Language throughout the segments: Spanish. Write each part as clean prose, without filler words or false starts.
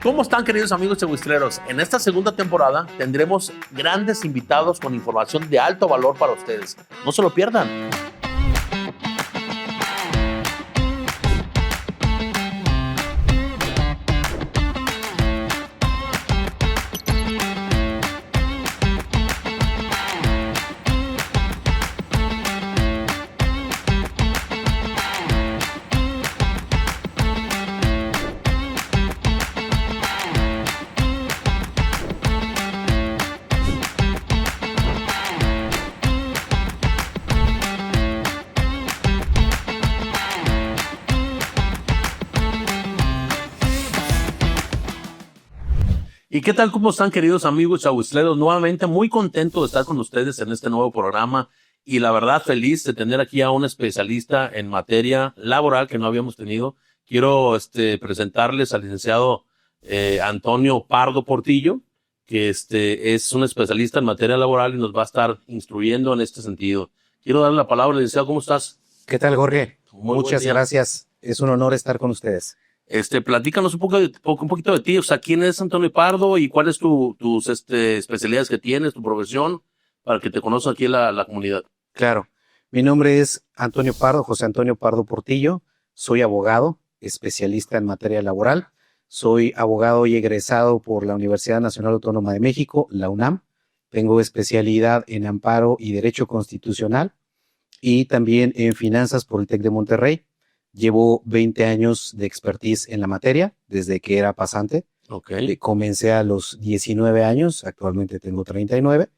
¿Cómo están, queridos amigos chahuistleros? En esta segunda temporada tendremos grandes invitados con información de alto valor para ustedes. No se lo pierdan. ¿Y qué tal? ¿Cómo están, queridos amigos chahuistleros? Nuevamente muy contento de estar con ustedes en este nuevo programa y la verdad feliz de tener aquí a un especialista en materia laboral que no habíamos tenido. Quiero presentarles al licenciado Antonio Pardo Portillo, que es un especialista en materia laboral y nos va a estar instruyendo en este sentido. Quiero darle la palabra, licenciado. ¿Cómo estás? ¿Qué tal, Jorge? Muy Muchas gracias. Es un honor estar con ustedes. Platícanos un poquito de ti, o sea, ¿quién es Antonio Pardo y cuáles tus especialidades que tienes, tu profesión, para que te conozca aquí la comunidad? Claro. Mi nombre es Antonio Pardo, José Antonio Pardo Portillo. Soy abogado, especialista en materia laboral. Soy abogado y egresado por la Universidad Nacional Autónoma de México, la UNAM. Tengo especialidad en amparo y derecho constitucional y también en finanzas por el TEC de Monterrey. Llevo 20 años de expertise en la materia, desde que era pasante. Okay. Comencé a los 19 años, actualmente tengo 39.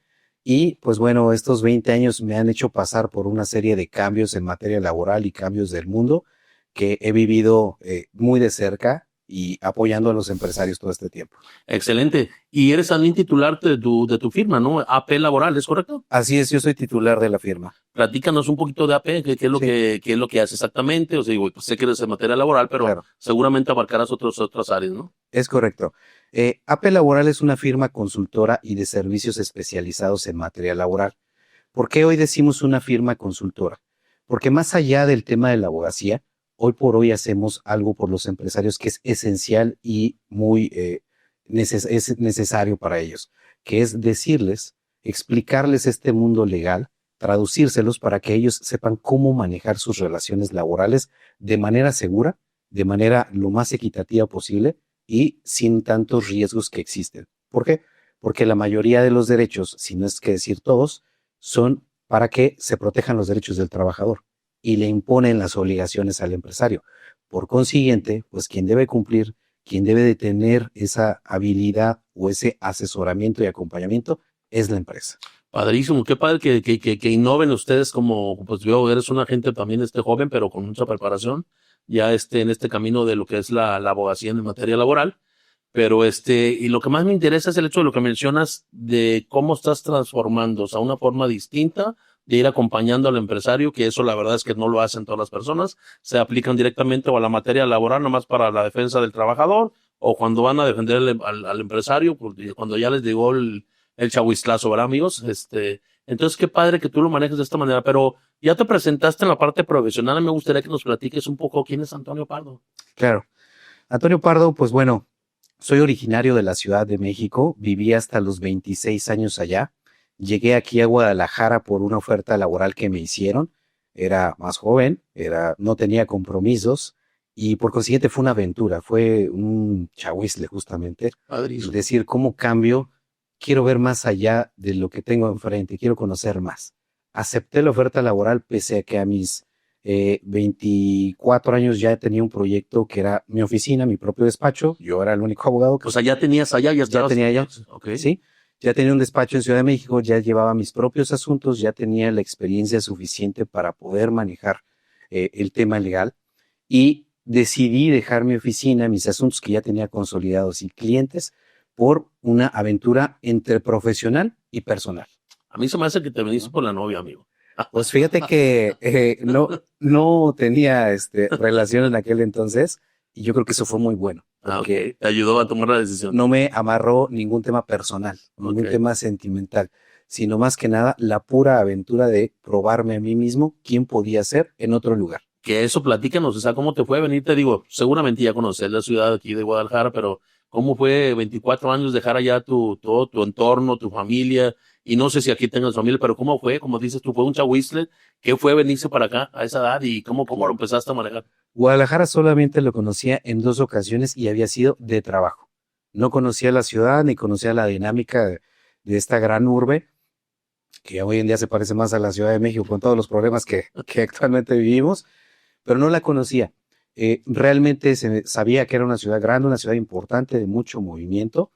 Y pues bueno, estos 20 años me han hecho pasar por una serie de cambios en materia laboral y cambios del mundo que he vivido muy de cerca y apoyando a los empresarios todo este tiempo. Excelente. Y eres también titular de tu firma, ¿no? AP Laboral, ¿es correcto? Así es, yo soy titular de la firma. Platícanos un poquito de AP, qué es lo Sí. qué es lo que hace exactamente. O sea, digo, pues sé que eres en materia laboral, pero Claro. seguramente abarcarás otras áreas, ¿no? Es correcto. AP Laboral es una firma consultora y de servicios especializados en materia laboral. ¿Por qué hoy decimos una firma consultora? Porque más allá del tema de la abogacía, hoy por hoy hacemos algo por los empresarios que es esencial y muy es necesario para ellos, que es decirles, explicarles este mundo legal, traducírselos para que ellos sepan cómo manejar sus relaciones laborales de manera segura, de manera lo más equitativa posible y sin tantos riesgos que existen. ¿Por qué? Porque la mayoría de los derechos, si no es que decir todos, son para que se protejan los derechos del trabajador y le imponen las obligaciones al empresario. Por consiguiente, pues quien debe cumplir, quien debe de tener esa habilidad o ese asesoramiento y acompañamiento es la empresa. Padrísimo, qué padre que innoven ustedes como, pues yo eres un agente también joven, pero con mucha preparación, ya en este camino de lo que es la abogacía en materia laboral. Pero y lo que más me interesa es el hecho de lo que mencionas de cómo estás transformando, o sea, una forma distinta de ir acompañando al empresario, que eso la verdad es que no lo hacen todas las personas, se aplican directamente o a la materia laboral nomás para la defensa del trabajador, o cuando van a defender al empresario, porque cuando ya les llegó el chahuizlazo, ¿verdad, amigos? Entonces qué padre que tú lo manejes de esta manera, pero ya te presentaste en la parte profesional, me gustaría que nos platiques un poco quién es Antonio Pardo. Claro. Antonio Pardo, pues bueno, soy originario de la Ciudad de México, viví hasta los 26 años allá. Llegué aquí a Guadalajara por una oferta laboral que me hicieron. Era más joven, no tenía compromisos y por consiguiente fue una aventura, fue un chahuizle justamente. Padrísimo. Es decir, ¿cómo cambio? Quiero ver más allá de lo que tengo enfrente, quiero conocer más. Acepté la oferta laboral pese a que a mis 24 años ya tenía un proyecto que era mi oficina, mi propio despacho. Yo era el único abogado. O sea, ya tenías allá, ya tenía ya. Okay. Sí, ya tenía un despacho en Ciudad de México, ya llevaba mis propios asuntos, ya tenía la experiencia suficiente para poder manejar el tema legal y decidí dejar mi oficina, mis asuntos que ya tenía consolidados y clientes por una aventura entre profesional y personal. A mí se me hace que te veniste por la novia, amigo. Pues fíjate que no tenía relación en aquel entonces y yo creo que eso fue muy bueno. Porque te ayudó a tomar la decisión. No me amarró ningún tema personal, ningún tema sentimental, sino más que nada la pura aventura de probarme a mí mismo quién podía ser en otro lugar. Que eso, platícanos, o sea, ¿cómo te fue venir? Te digo, seguramente ya conoces la ciudad aquí de Guadalajara, pero ¿Cómo fue 24 años dejar allá todo tu entorno, tu familia? Y no sé si aquí tengas familia, pero ¿cómo fue? Como dices tú, fue un chahuizle. ¿Qué fue venirse para acá a esa edad y cómo lo empezaste a manejar? Guadalajara solamente lo conocía en 2 ocasiones y había sido de trabajo. No conocía la ciudad ni conocía la dinámica de esta gran urbe, que hoy en día se parece más a la Ciudad de México con todos los problemas que actualmente vivimos, pero no la conocía. Realmente sabía que era una ciudad grande, una ciudad importante de mucho movimiento,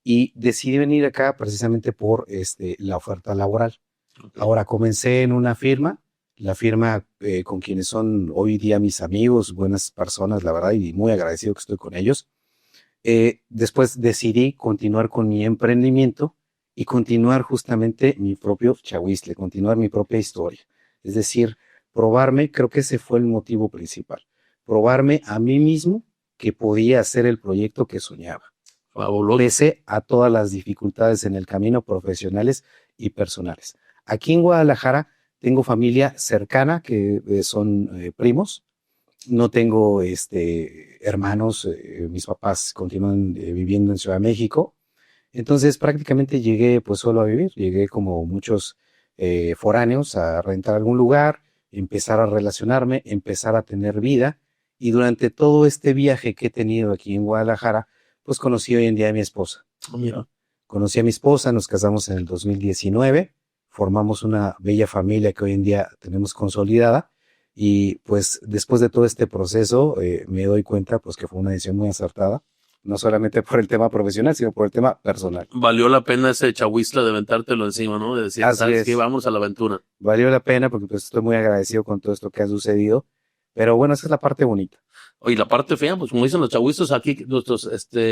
y decidí venir acá precisamente por la oferta laboral. Okay. Ahora comencé en una firma, la firma con quienes son hoy día mis amigos, buenas personas, la verdad, y muy agradecido que estoy con ellos. Después decidí continuar con mi emprendimiento y continuar justamente mi propio chahuizle, continuar mi propia historia. Es decir, probarme, creo que ese fue el motivo principal, probarme a mí mismo que podía hacer el proyecto que soñaba, Fabuloso. pese a todas las dificultades en el camino profesionales y personales. Aquí en Guadalajara tengo familia cercana que son primos. No tengo hermanos, mis papás continúan viviendo en Ciudad de México. Entonces prácticamente llegué pues solo a vivir, llegué como muchos foráneos a rentar algún lugar, empezar a relacionarme, empezar a tener vida, y durante todo este viaje que he tenido aquí en Guadalajara, pues conocí hoy en día a mi esposa. Mira. Conocí a mi esposa, nos casamos en el 2019, formamos una bella familia que hoy en día tenemos consolidada, y pues después de todo este proceso me doy cuenta pues que fue una decisión muy acertada, no solamente por el tema profesional, sino por el tema personal. Valió la pena ese chahuizle de aventártelo encima, ¿no? De decir, Así ¿sabes qué? es, Vamos a la aventura. valió la pena porque pues estoy muy agradecido con todo esto que ha sucedido, pero bueno, esa es la parte bonita. Oye, la parte fea, pues como dicen los chahuizos aquí, nuestros,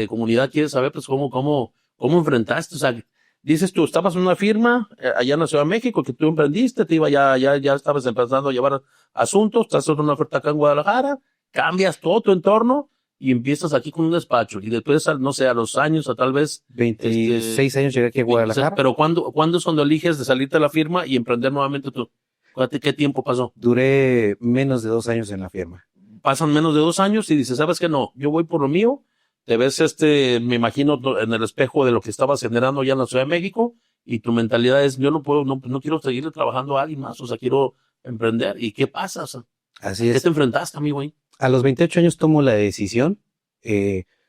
comunidad quiere saber, pues, cómo enfrentaste. O sea, dices tú, estabas en una firma allá en la Ciudad de México que tú emprendiste, te iba ya estabas empezando a llevar asuntos, estás haciendo una oferta acá en Guadalajara, cambias todo tu entorno y empiezas aquí con un despacho. Y después, no sé, a los años, a tal vez, 26 años llegué aquí a 26, Guadalajara. pero ¿cuándo es cuando eliges de salirte de la firma y emprender nuevamente tú? ¿Qué tiempo pasó? Duré menos de 2 años en la firma. Pasan menos de 2 años y dices, ¿sabes qué? No, yo voy por lo mío. Te ves, me imagino en el espejo de lo que estabas generando ya en la Ciudad de México, y tu mentalidad es, yo no quiero seguir trabajando a alguien más, o sea, quiero emprender. ¿Y qué pasa? O sea, Así ¿qué es. te enfrentaste, amigo? Ahí? A los 28 años tomo la decisión,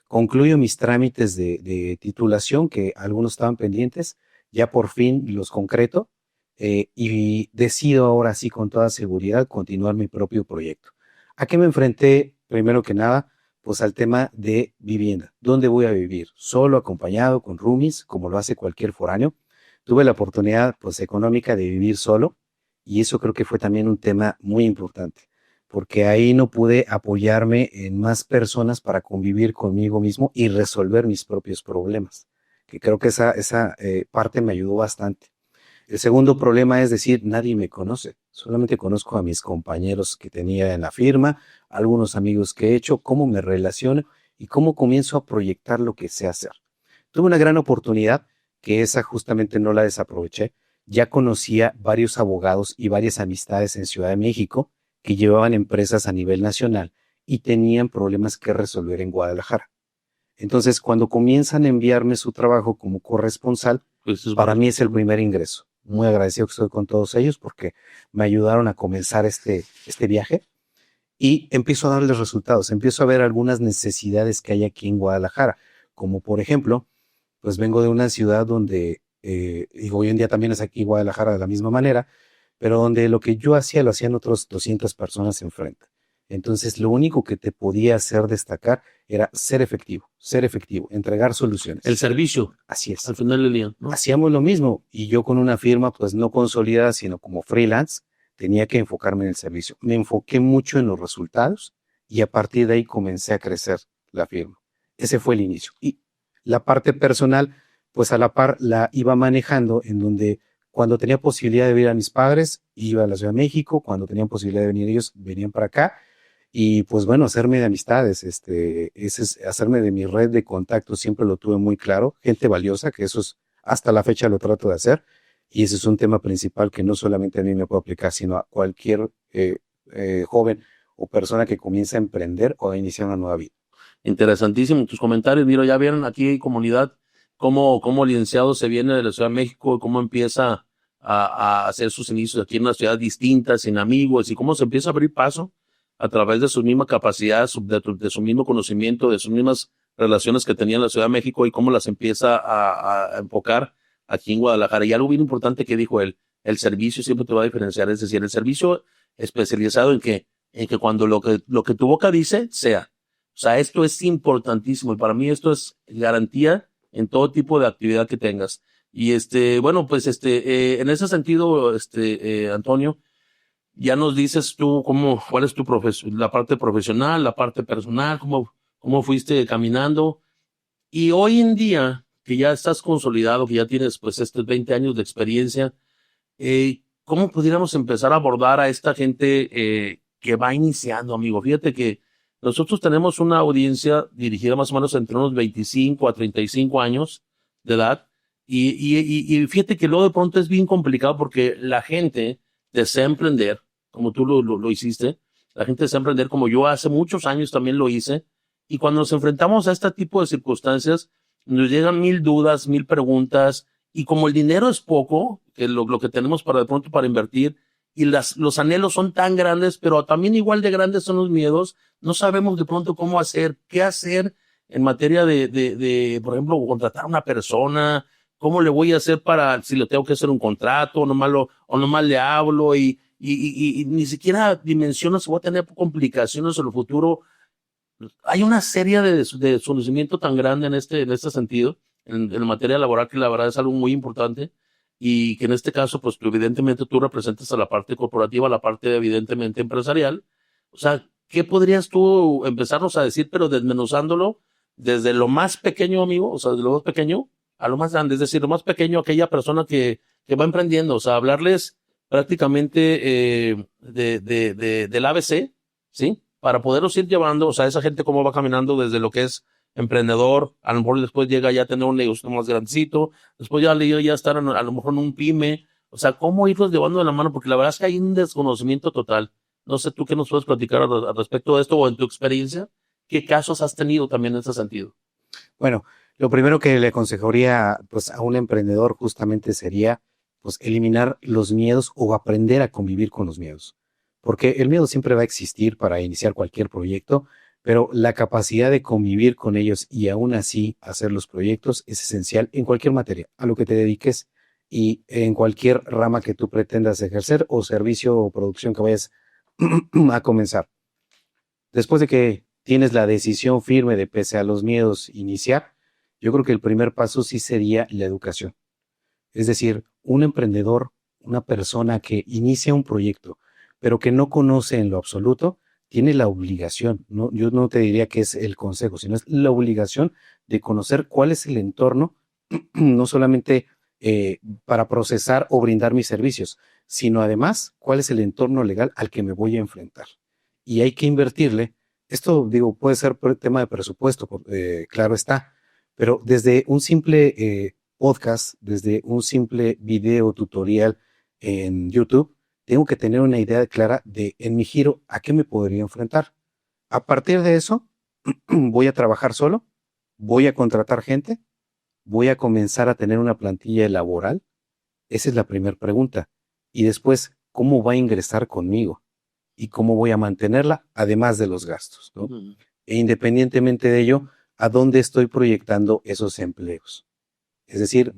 concluyo mis trámites de titulación, que algunos estaban pendientes, ya por fin los concreto, y decido ahora sí con toda seguridad continuar mi propio proyecto. ¿A qué me enfrenté? Primero que nada, pues al tema de vivienda. ¿Dónde voy a vivir? ¿Solo, acompañado, con roomies, como lo hace cualquier foráneo? Tuve la oportunidad pues económica de vivir solo, y eso creo que fue también un tema muy importante, porque ahí no pude apoyarme en más personas para convivir conmigo mismo y resolver mis propios problemas, que creo que esa parte me ayudó bastante. El segundo problema es decir, nadie me conoce, solamente conozco a mis compañeros que tenía en la firma, algunos amigos que he hecho, cómo me relaciono y cómo comienzo a proyectar lo que sé hacer. Tuve una gran oportunidad, que esa justamente no la desaproveché. Ya conocía varios abogados y varias amistades en Ciudad de México que llevaban empresas a nivel nacional y tenían problemas que resolver en Guadalajara. Entonces, cuando comienzan a enviarme su trabajo como corresponsal, Pues para mí es el primer ingreso. Muy agradecido que estoy con todos ellos porque me ayudaron a comenzar este viaje, y empiezo a darles resultados. Empiezo a ver algunas necesidades que hay aquí en Guadalajara, como por ejemplo, pues vengo de una ciudad donde, y hoy en día también es aquí Guadalajara de la misma manera, pero donde lo que yo hacía lo hacían otros 200 personas enfrente. Entonces, lo único que te podía hacer destacar era ser efectivo, entregar soluciones. el servicio, Así es. al final del día, ¿no? Hacíamos lo mismo, y yo con una firma pues no consolidada, sino como freelance, tenía que enfocarme en el servicio. Me enfoqué mucho en los resultados y a partir de ahí comencé a crecer la firma. Ese fue el inicio. Y la parte personal, pues a la par la iba manejando, en donde cuando tenía posibilidad de ver a mis padres, iba a la Ciudad de México; cuando tenían posibilidad de venir ellos, venían para acá. Y pues bueno, hacerme de amistades, hacerme de mi red de contactos, siempre lo tuve muy claro, gente valiosa, que eso es, hasta la fecha lo trato de hacer, y ese es un tema principal que no solamente a mí me puede aplicar, sino a cualquier joven o persona que comienza a emprender o a iniciar una nueva vida. Interesantísimo tus comentarios. Mira, ya vieron aquí comunidad cómo el licenciado se viene de la Ciudad de México, cómo empieza a hacer sus inicios aquí en una ciudad distinta, sin amigos, y cómo se empieza a abrir paso a través de su misma capacidad, de su mismo conocimiento, de sus mismas relaciones que tenía en la Ciudad de México y cómo las empieza a enfocar aquí en Guadalajara. Y algo bien importante que dijo él, el servicio siempre te va a diferenciar, es decir, el servicio especializado en que cuando lo que tu boca dice, sea. O sea, esto es importantísimo y para mí esto es garantía en todo tipo de actividad que tengas. Y bueno, pues en ese sentido, Antonio, ya nos dices tú cuál es tu la parte profesional, la parte personal, cómo fuiste caminando. Y hoy en día, que ya estás consolidado, que ya tienes pues estos 20 años de experiencia, ¿cómo pudiéramos empezar a abordar a esta gente que va iniciando, amigo? Fíjate que nosotros tenemos una audiencia dirigida más o menos entre unos 25 a 35 años de edad y fíjate que luego de pronto es bien complicado porque la gente desea emprender, como tú lo hiciste, la gente desea emprender como yo hace muchos años también lo hice y cuando nos enfrentamos a este tipo de circunstancias nos llegan 1000 dudas, 1000 preguntas y como el dinero es poco, que lo que tenemos para de pronto para invertir y los anhelos son tan grandes, pero también igual de grandes son los miedos, no sabemos de pronto cómo hacer, qué hacer en materia por ejemplo, contratar a una persona, cómo le voy a hacer si le tengo que hacer un contrato, o nomás le hablo y ni siquiera dimensiono si voy a tener complicaciones en el futuro. Hay una serie de desconocimiento tan grande en este sentido, en materia laboral, que la verdad es algo muy importante y que en este caso, pues evidentemente tú representas a la parte corporativa, la parte evidentemente empresarial. O sea, ¿qué podrías tú empezarnos a decir, pero desmenuzándolo desde lo más pequeño, amigo? O sea, desde lo más pequeño a lo más grande, es decir, lo más pequeño, aquella persona que va emprendiendo, o sea, hablarles prácticamente del ABC, ¿sí? Para poderlos ir llevando, o sea, esa gente cómo va caminando desde lo que es emprendedor, a lo mejor después llega ya a tener un negocio más grandecito, después ya estar a lo mejor en un pyme, o sea, cómo irlos llevando de la mano, porque la verdad es que hay un desconocimiento total. No sé tú qué nos puedes platicar al respecto de esto o en tu experiencia, qué casos has tenido también en ese sentido. Bueno, lo primero que le aconsejaría pues a un emprendedor justamente sería pues eliminar los miedos o aprender a convivir con los miedos. Porque el miedo siempre va a existir para iniciar cualquier proyecto, pero la capacidad de convivir con ellos y aún así hacer los proyectos es esencial en cualquier materia, a lo que te dediques y en cualquier rama que tú pretendas ejercer o servicio o producción que vayas a comenzar. Después de que tienes la decisión firme de pese a los miedos iniciar, yo creo que el primer paso sí sería la educación. Es decir, un emprendedor, una persona que inicia un proyecto, pero que no conoce en lo absoluto, tiene la obligación, ¿no? Yo no te diría que es el consejo, sino es la obligación de conocer cuál es el entorno, no solamente para procesar o brindar mis servicios, sino además cuál es el entorno legal al que me voy a enfrentar. Y hay que invertirle. Esto, digo, puede ser por tema de presupuesto, claro está, pero desde un simple podcast, desde un simple video tutorial en YouTube, tengo que tener una idea clara de en mi giro a qué me podría enfrentar. A partir de eso, voy a trabajar solo, voy a contratar gente, voy a comenzar a tener una plantilla laboral. Esa es la primera pregunta. Y después, ¿cómo va a ingresar conmigo? ¿Y cómo voy a mantenerla, además de los gastos, ¿no? E independientemente de ello, ¿a dónde estoy proyectando esos empleos? Es decir,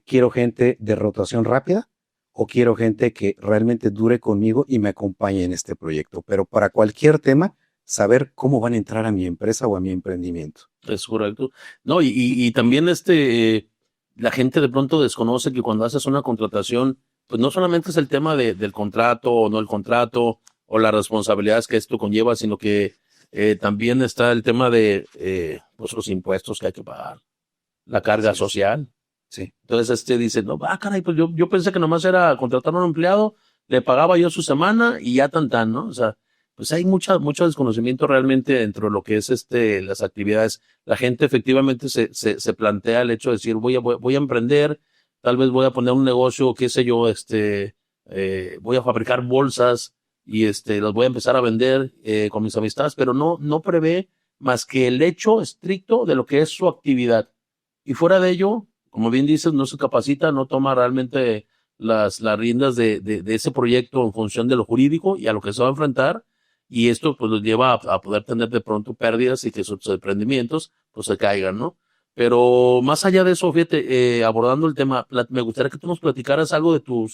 ¿quiero gente de rotación rápida o quiero gente que realmente dure conmigo y me acompañe en este proyecto? Pero para cualquier tema, saber cómo van a entrar a mi empresa o a mi emprendimiento. Es correcto. No, y también la gente de pronto desconoce que cuando haces una contratación, pues no solamente es el tema del contrato o no el contrato o las responsabilidades que esto conlleva, sino que también está el tema de pues los impuestos que hay que pagar, la carga social. Sí. Entonces dice, no, caray, pues yo pensé que nomás era contratar a un empleado, le pagaba yo su semana y ya tan, ¿no? O sea, pues hay mucho desconocimiento realmente dentro de lo que es las actividades. La gente efectivamente se plantea el hecho de decir, voy a emprender, tal vez voy a poner un negocio, qué sé yo, voy a fabricar bolsas y las voy a empezar a vender con mis amistades, pero no prevé más que el hecho estricto de lo que es su actividad. Y fuera de ello, como bien dices, no se capacita, no toma realmente las riendas de ese proyecto en función de lo jurídico y a lo que se va a enfrentar. Y esto pues los lleva a poder tener de pronto pérdidas y que sus emprendimientos pues se caigan, ¿no? Pero más allá de eso, fíjate, abordando el tema, me gustaría que tú nos platicaras algo de tu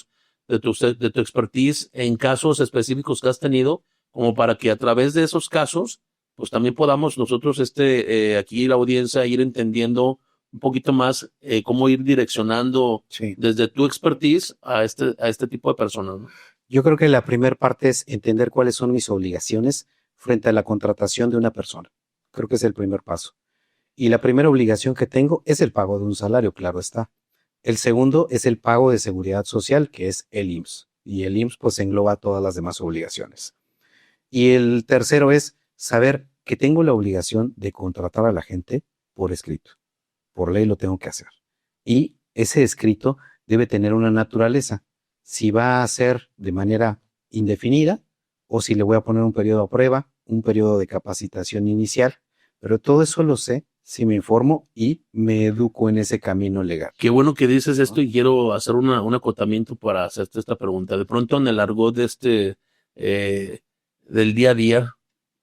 expertise en casos específicos que has tenido, como para que a través de esos casos, pues también podamos nosotros, aquí la audiencia, ir entendiendo un poquito más cómo ir direccionando Sí. desde tu expertise a este tipo de personas, ¿no? Yo creo que la primera parte es entender cuáles son mis obligaciones frente a la contratación de una persona. Creo que es el primer paso. Y la primera obligación que tengo es el pago de un salario, claro está. El segundo es el pago de seguridad social, que es el IMSS. Y el IMSS pues engloba todas las demás obligaciones. Y el tercero es saber que tengo la obligación de contratar a la gente por escrito. Por ley lo tengo que hacer. Y ese escrito debe tener una naturaleza. Si va a ser de manera indefinida o si le voy a poner un periodo a prueba, un periodo de capacitación inicial. Pero todo eso lo sé si me informo y me educo en ese camino legal. Qué bueno que dices esto y quiero hacer un acotamiento para hacerte esta pregunta. De pronto en el argot del día a día,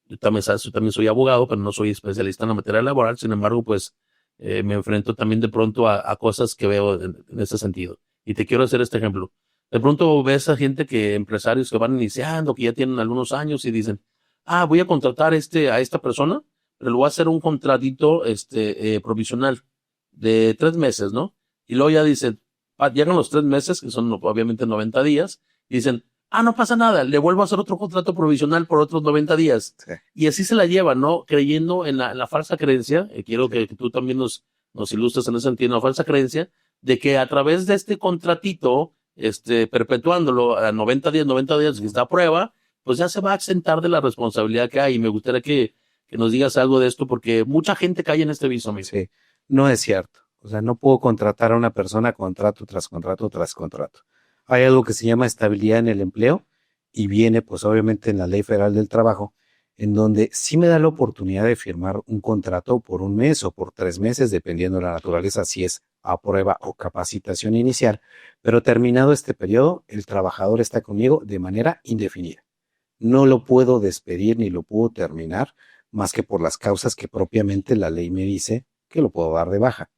yo también soy abogado, pero no soy especialista en la materia laboral. Sin embargo, pues me enfrento también de pronto a cosas que veo en ese sentido. Y te quiero hacer este ejemplo. De pronto ves a empresarios que van iniciando, que ya tienen algunos años y dicen, voy a contratar a esta persona, pero le voy a hacer un contratito provisional de 3 meses, ¿no? Y luego ya dicen, llegan los 3 meses, que son obviamente 90 días, y dicen, no pasa nada, le vuelvo a hacer otro contrato provisional por otros 90 días. Sí. Y así se la llevan, ¿no? Creyendo en la falsa creencia, quiero que tú también nos ilustres en ese sentido, la falsa creencia de que a través de este contratito, perpetuándolo a 90 días que está a prueba, pues ya se va a exentar de la responsabilidad que hay. Y me gustaría que nos digas algo de esto, porque mucha gente cae en este vicio, amigo. Sí, no es cierto. O sea, no puedo contratar a una persona contrato tras contrato tras contrato. Hay algo que se llama estabilidad en el empleo y viene pues obviamente en la Ley Federal del Trabajo, en donde sí me da la oportunidad de firmar un contrato por 1 mes o por 3 meses, dependiendo de la naturaleza, si es a prueba o capacitación inicial, pero terminado este periodo, el trabajador está conmigo de manera indefinida. No lo puedo despedir ni lo puedo terminar más que por las causas que propiamente la ley me dice que lo puedo dar de baja.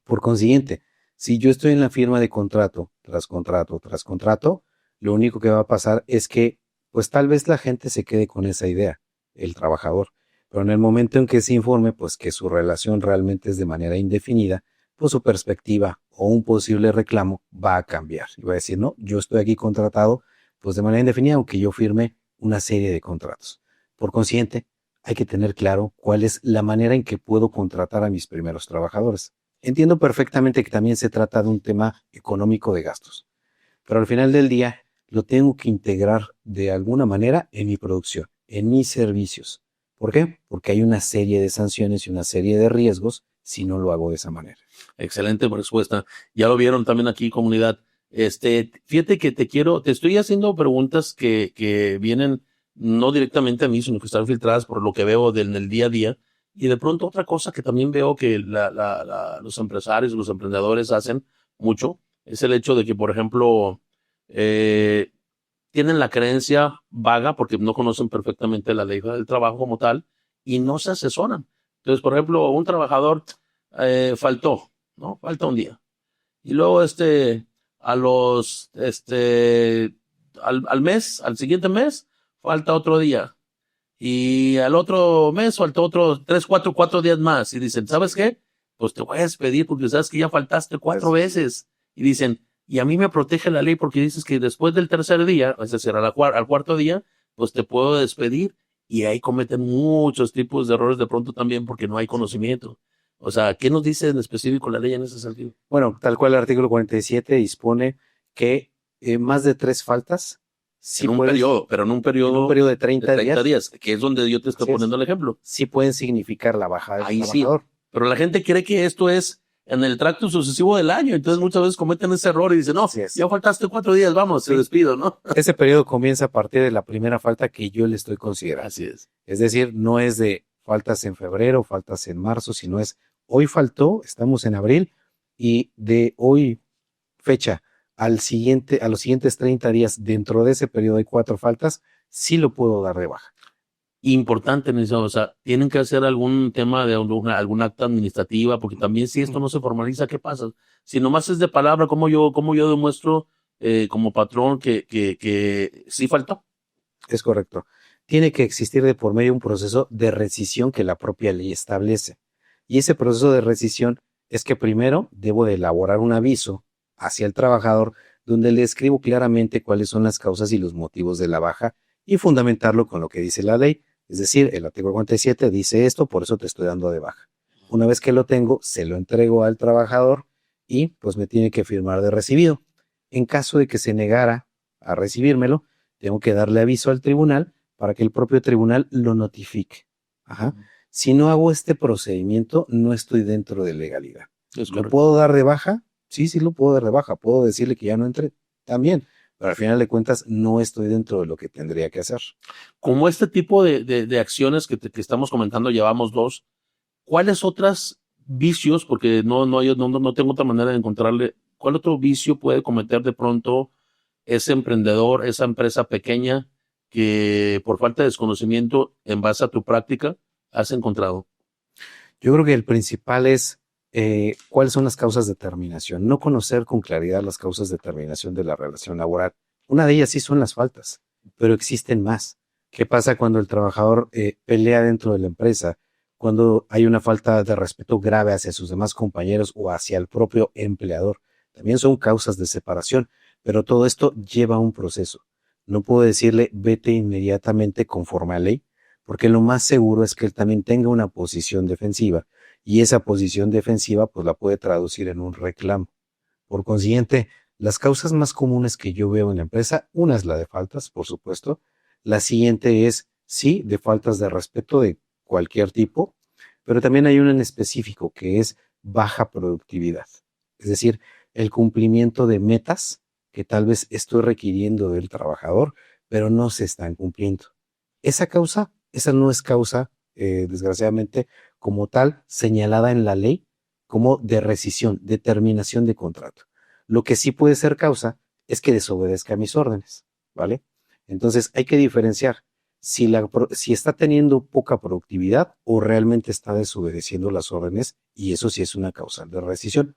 Por consiguiente, si yo estoy en la firma de contrato, tras contrato, tras contrato, lo único que va a pasar es que, pues tal vez la gente se quede con esa idea, el trabajador, pero en el momento en que se informe, pues que su relación realmente es de manera indefinida, pues su perspectiva o un posible reclamo va a cambiar. Y va a decir, no, yo estoy aquí contratado, pues de manera indefinida, aunque yo firme una serie de contratos. Por consiguiente, hay que tener claro cuál es la manera en que puedo contratar a mis primeros trabajadores. Entiendo perfectamente que también se trata de un tema económico de gastos, pero al final del día lo tengo que integrar de alguna manera en mi producción, en mis servicios. ¿Por qué? Porque hay una serie de sanciones y una serie de riesgos si no lo hago de esa manera. Excelente respuesta. Ya lo vieron también aquí, comunidad. Fíjate que te estoy haciendo preguntas que vienen no directamente a mí, sino que están filtradas por lo que veo en el día a día. Y de pronto otra cosa que también veo que los empresarios, los emprendedores hacen mucho, es el hecho de que, por ejemplo, tienen la creencia vaga porque no conocen perfectamente la ley del trabajo como tal y no se asesoran. Entonces, por ejemplo, un trabajador faltó, ¿no? Falta un día. Y luego al mes, al siguiente mes, falta otro día. Y al otro mes faltó otro 4 días más. Y dicen, ¿sabes qué? Pues te voy a despedir porque sabes que ya faltaste 4 veces. Y dicen, y a mí me protege la ley porque dices que después del tercer día, es decir, al 4.º día, pues te puedo despedir. Y ahí cometen muchos tipos de errores de pronto también porque no hay conocimiento. O sea, ¿qué nos dice en específico la ley en ese sentido? Bueno, tal cual el artículo 47 dispone que más de 3 faltas en un periodo, pero en un periodo de 30 días, que es donde yo te estoy poniendo el ejemplo. Sí pueden significar la baja del ahí trabajador. Sí, pero la gente cree que esto es en el tracto sucesivo del año, entonces muchas veces cometen ese error y dicen, no, ya faltaste 4 días, vamos, te despido, ¿no? Ese periodo comienza a partir de la primera falta que yo le estoy considerando. Así es. Es decir, no es de faltas en febrero, faltas en marzo, sino es hoy faltó, estamos en abril y de hoy fecha a los siguientes 30 días, dentro de ese periodo hay 4 faltas, sí lo puedo dar de baja. Importante, o sea, tienen que hacer algún tema de algún acta administrativa, porque también si esto no se formaliza, ¿qué pasa? Si nomás es de palabra, ¿cómo yo demuestro como patrón que sí faltó? Es correcto. Tiene que existir de por medio un proceso de rescisión que la propia ley establece. Y ese proceso de rescisión es que primero debo de elaborar un aviso hacia el trabajador donde le escribo claramente cuáles son las causas y los motivos de la baja y fundamentarlo con lo que dice la ley. Es decir, el artículo 47 dice esto, por eso te estoy dando de baja. Una vez que lo tengo, se lo entrego al trabajador y pues me tiene que firmar de recibido. En caso de que se negara a recibírmelo, tengo que darle aviso al tribunal para que el propio tribunal lo notifique. Ajá. Si no hago este procedimiento, no estoy dentro de legalidad. ¿Lo puedo dar de baja? Sí, sí lo puedo dar de baja. Puedo decirle que ya no entré también, pero al final de cuentas no estoy dentro de lo que tendría que hacer. Como este tipo de acciones que estamos comentando, llevamos 2, ¿cuáles otras vicios? Porque no tengo otra manera de encontrarle. ¿Cuál otro vicio puede cometer de pronto ese emprendedor, esa empresa pequeña que por falta de desconocimiento en base a tu práctica has encontrado? Yo creo que el principal es cuáles son las causas de terminación. No conocer con claridad las causas de terminación de la relación laboral. Una de ellas sí son las faltas, pero existen más. ¿Qué pasa cuando el trabajador pelea dentro de la empresa? Cuando hay una falta de respeto grave hacia sus demás compañeros o hacia el propio empleador. También son causas de separación, pero todo esto lleva a un proceso. No puedo decirle vete inmediatamente conforme a ley, porque lo más seguro es que él también tenga una posición defensiva y esa posición defensiva pues la puede traducir en un reclamo. Por consiguiente, las causas más comunes que yo veo en la empresa, una es la de faltas, por supuesto. La siguiente es, sí, de faltas de respeto de cualquier tipo, pero también hay una en específico que es baja productividad. Es decir, el cumplimiento de metas que tal vez estoy requiriendo del trabajador, pero no se están cumpliendo. Esa no es causa, desgraciadamente, como tal, señalada en la ley como de rescisión, de terminación de contrato. Lo que sí puede ser causa es que desobedezca mis órdenes, ¿vale? Entonces hay que diferenciar si está teniendo poca productividad o realmente está desobedeciendo las órdenes y eso sí es una causa de rescisión.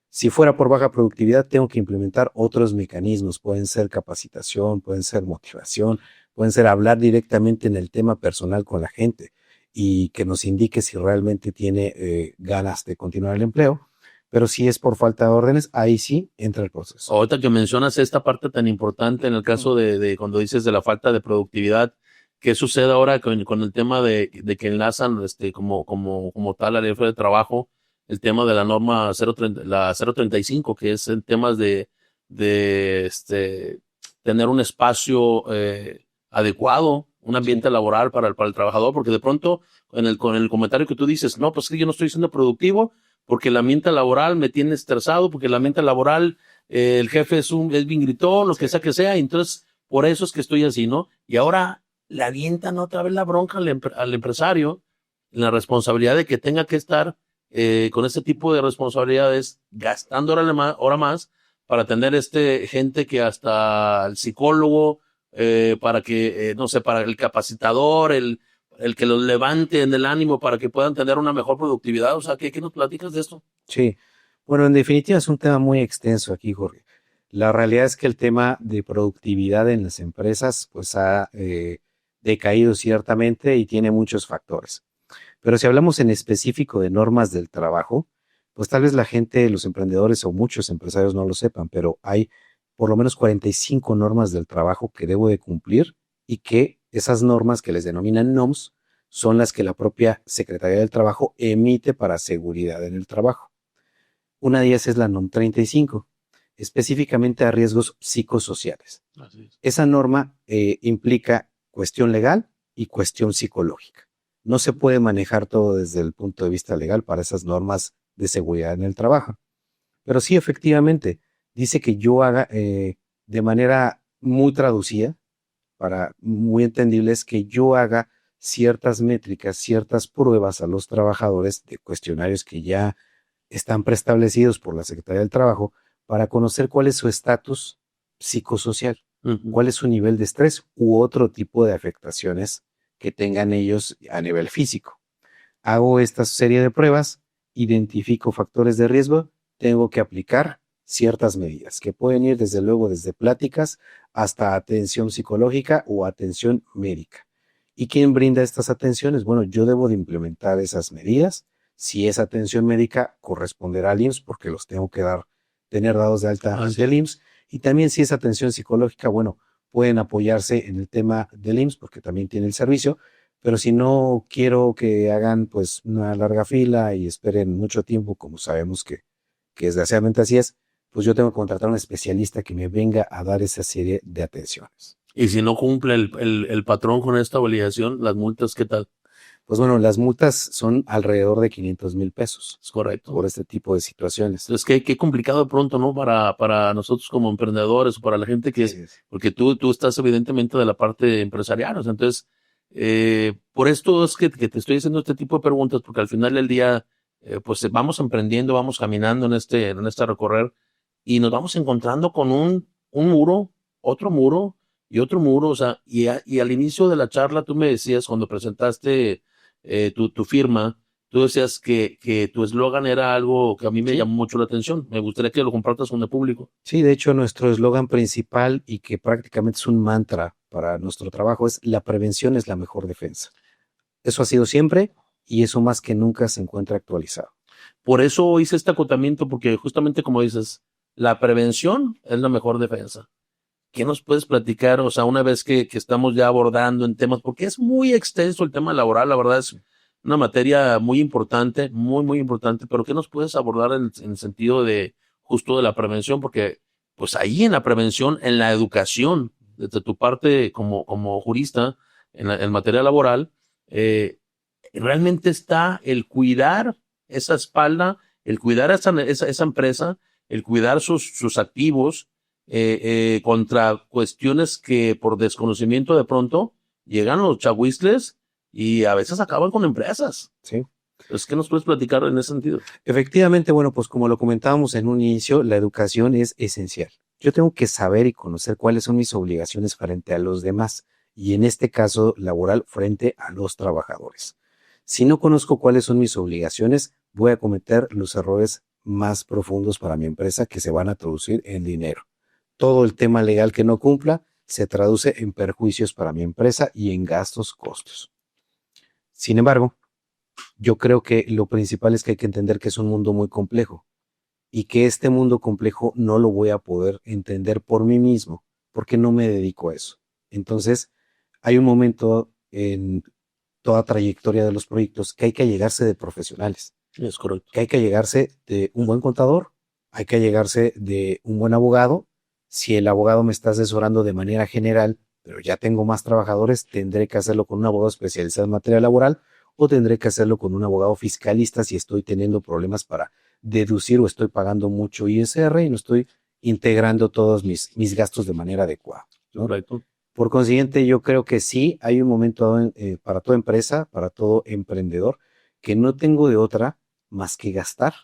Si fuera por baja productividad, tengo que implementar otros mecanismos. Pueden ser capacitación, pueden ser motivación, pueden ser hablar directamente en el tema personal con la gente y que nos indique si realmente tiene ganas de continuar el empleo. Pero si es por falta de órdenes, ahí sí entra el proceso. Ahorita que mencionas esta parte tan importante en el caso de cuando dices de la falta de productividad, ¿qué sucede ahora con el tema de que enlazan como tal a la ley de trabajo el tema de la norma 030, la 035, que es en temas de tener un espacio adecuado, un ambiente laboral para el trabajador? Porque de pronto con el comentario que tú dices, no, pues que yo no estoy siendo productivo porque el ambiente laboral me tiene estresado, porque el ambiente laboral, el jefe es bien gritón, lo que sea, y entonces por eso es que estoy así, ¿no? Y ahora le avientan otra vez la bronca al empresario en la responsabilidad de que tenga que estar con este tipo de responsabilidades, gastando hora más para atender gente que hasta el psicólogo, para que, no sé, para el capacitador, el que los levante en el ánimo para que puedan tener una mejor productividad. O sea, ¿qué nos platicas de esto? Sí, bueno, en definitiva es un tema muy extenso aquí, Jorge. La realidad es que el tema de productividad en las empresas pues ha decaído ciertamente y tiene muchos factores. Pero si hablamos en específico de normas del trabajo, pues tal vez la gente, los emprendedores o muchos empresarios no lo sepan, pero hay por lo menos 45 normas del trabajo que debo de cumplir y que esas normas que les denominan NOMS son las que la propia Secretaría del Trabajo emite para seguridad en el trabajo. Una de ellas es la NOM 35, específicamente a riesgos psicosociales. Esa norma implica cuestión legal y cuestión psicológica. No se puede manejar todo desde el punto de vista legal para esas normas de seguridad en el trabajo. Pero sí, efectivamente, dice que yo haga de manera muy traducida, para muy entendible, es que yo haga ciertas métricas, ciertas pruebas a los trabajadores de cuestionarios que ya están preestablecidos por la Secretaría del Trabajo para conocer cuál es su estatus psicosocial, cuál es su nivel de estrés u otro tipo de afectaciones que tengan ellos a nivel físico. Hago esta serie de pruebas, identifico factores de riesgo, tengo que aplicar ciertas medidas que pueden ir desde luego desde pláticas hasta atención psicológica o atención médica. ¿Y quién brinda estas atenciones? Bueno, yo debo de implementar esas medidas. Si es atención médica, corresponderá al IMSS porque los tengo que tener dados de alta del IMSS. Y también si es atención psicológica, bueno, pueden apoyarse en el tema del IMSS porque también tiene el servicio, pero si no quiero que hagan pues una larga fila y esperen mucho tiempo, como sabemos que desgraciadamente así es, pues yo tengo que contratar a un especialista que me venga a dar esa serie de atenciones. Y si no cumple el patrón con esta obligación, las multas, ¿qué tal? Pues bueno, las multas son alrededor de 500,000 pesos. Es correcto. Por este tipo de situaciones. Es que qué complicado de pronto, ¿no? Para nosotros como emprendedores o para la gente porque tú estás evidentemente de la parte empresarial, o sea, entonces, por esto es que te estoy haciendo este tipo de preguntas, porque al final del día, pues vamos emprendiendo, vamos caminando en este recorrer y nos vamos encontrando con un muro, otro muro y otro muro, o sea, y al inicio de la charla tú me decías cuando presentaste tu firma, tú decías que tu eslogan era algo que a mí me llamó mucho la atención. Me gustaría que lo compartas con el público. Sí, de hecho, nuestro eslogan principal y que prácticamente es un mantra para nuestro trabajo es: la prevención es la mejor defensa. Eso ha sido siempre y eso más que nunca se encuentra actualizado. Por eso hice este acotamiento, porque justamente como dices, la prevención es la mejor defensa. ¿Qué nos puedes platicar? O sea, una vez que estamos ya abordando en temas, porque es muy extenso el tema laboral, la verdad es una materia muy importante, muy importante, pero ¿qué nos puedes abordar en el sentido de justo de la prevención? Porque pues ahí en la prevención, en la educación, desde tu parte como jurista en materia laboral, realmente está el cuidar esa espalda, el cuidar esa empresa, el cuidar sus activos, contra cuestiones que por desconocimiento de pronto llegan los chahuistles y a veces acaban con empresas. Sí. Entonces, ¿qué nos puedes platicar en ese sentido? Efectivamente, bueno, pues como lo comentábamos en un inicio, la educación es esencial. Yo tengo que saber y conocer cuáles son mis obligaciones frente a los demás y en este caso laboral frente a los trabajadores. Si no conozco cuáles son mis obligaciones, voy a cometer los errores más profundos para mi empresa que se van a traducir en dinero. Todo el tema legal que no cumpla se traduce en perjuicios para mi empresa y en gastos, costos. Sin embargo, yo creo que lo principal es que hay que entender que es un mundo muy complejo y que este mundo complejo no lo voy a poder entender por mí mismo porque no me dedico a eso. Entonces, hay un momento en toda trayectoria de los proyectos que hay que allegarse de profesionales. Es correcto. Que hay que allegarse de un buen contador, hay que allegarse de un buen abogado. Si el abogado me está asesorando de manera general, pero ya tengo más trabajadores, tendré que hacerlo con un abogado especializado en materia laboral o tendré que hacerlo con un abogado fiscalista si estoy teniendo problemas para deducir o estoy pagando mucho ISR y no estoy integrando todos mis gastos de manera adecuada, ¿no? Correcto. Por consiguiente, yo creo que sí hay un momento para toda empresa, para todo emprendedor, que no tengo de otra más que gastar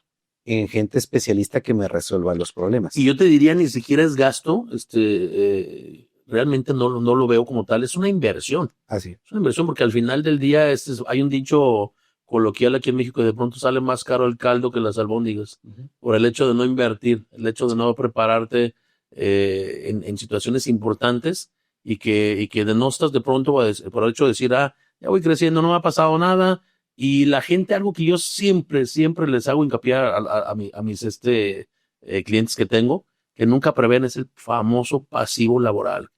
en gente especialista que me resuelva los problemas. Y yo te diría, ni siquiera es gasto, realmente no lo veo como tal, es una inversión. Así. Es una inversión porque al final del día hay un dicho coloquial aquí en México, de pronto sale más caro el caldo que las albóndigas, por el hecho de no invertir, el hecho de no prepararte en situaciones importantes y que no estás de pronto por el hecho de decir, ya voy creciendo, no me ha pasado nada. Y la gente, algo que yo siempre les hago hincapié a mis clientes que tengo, que nunca prevén, es el famoso pasivo laboral,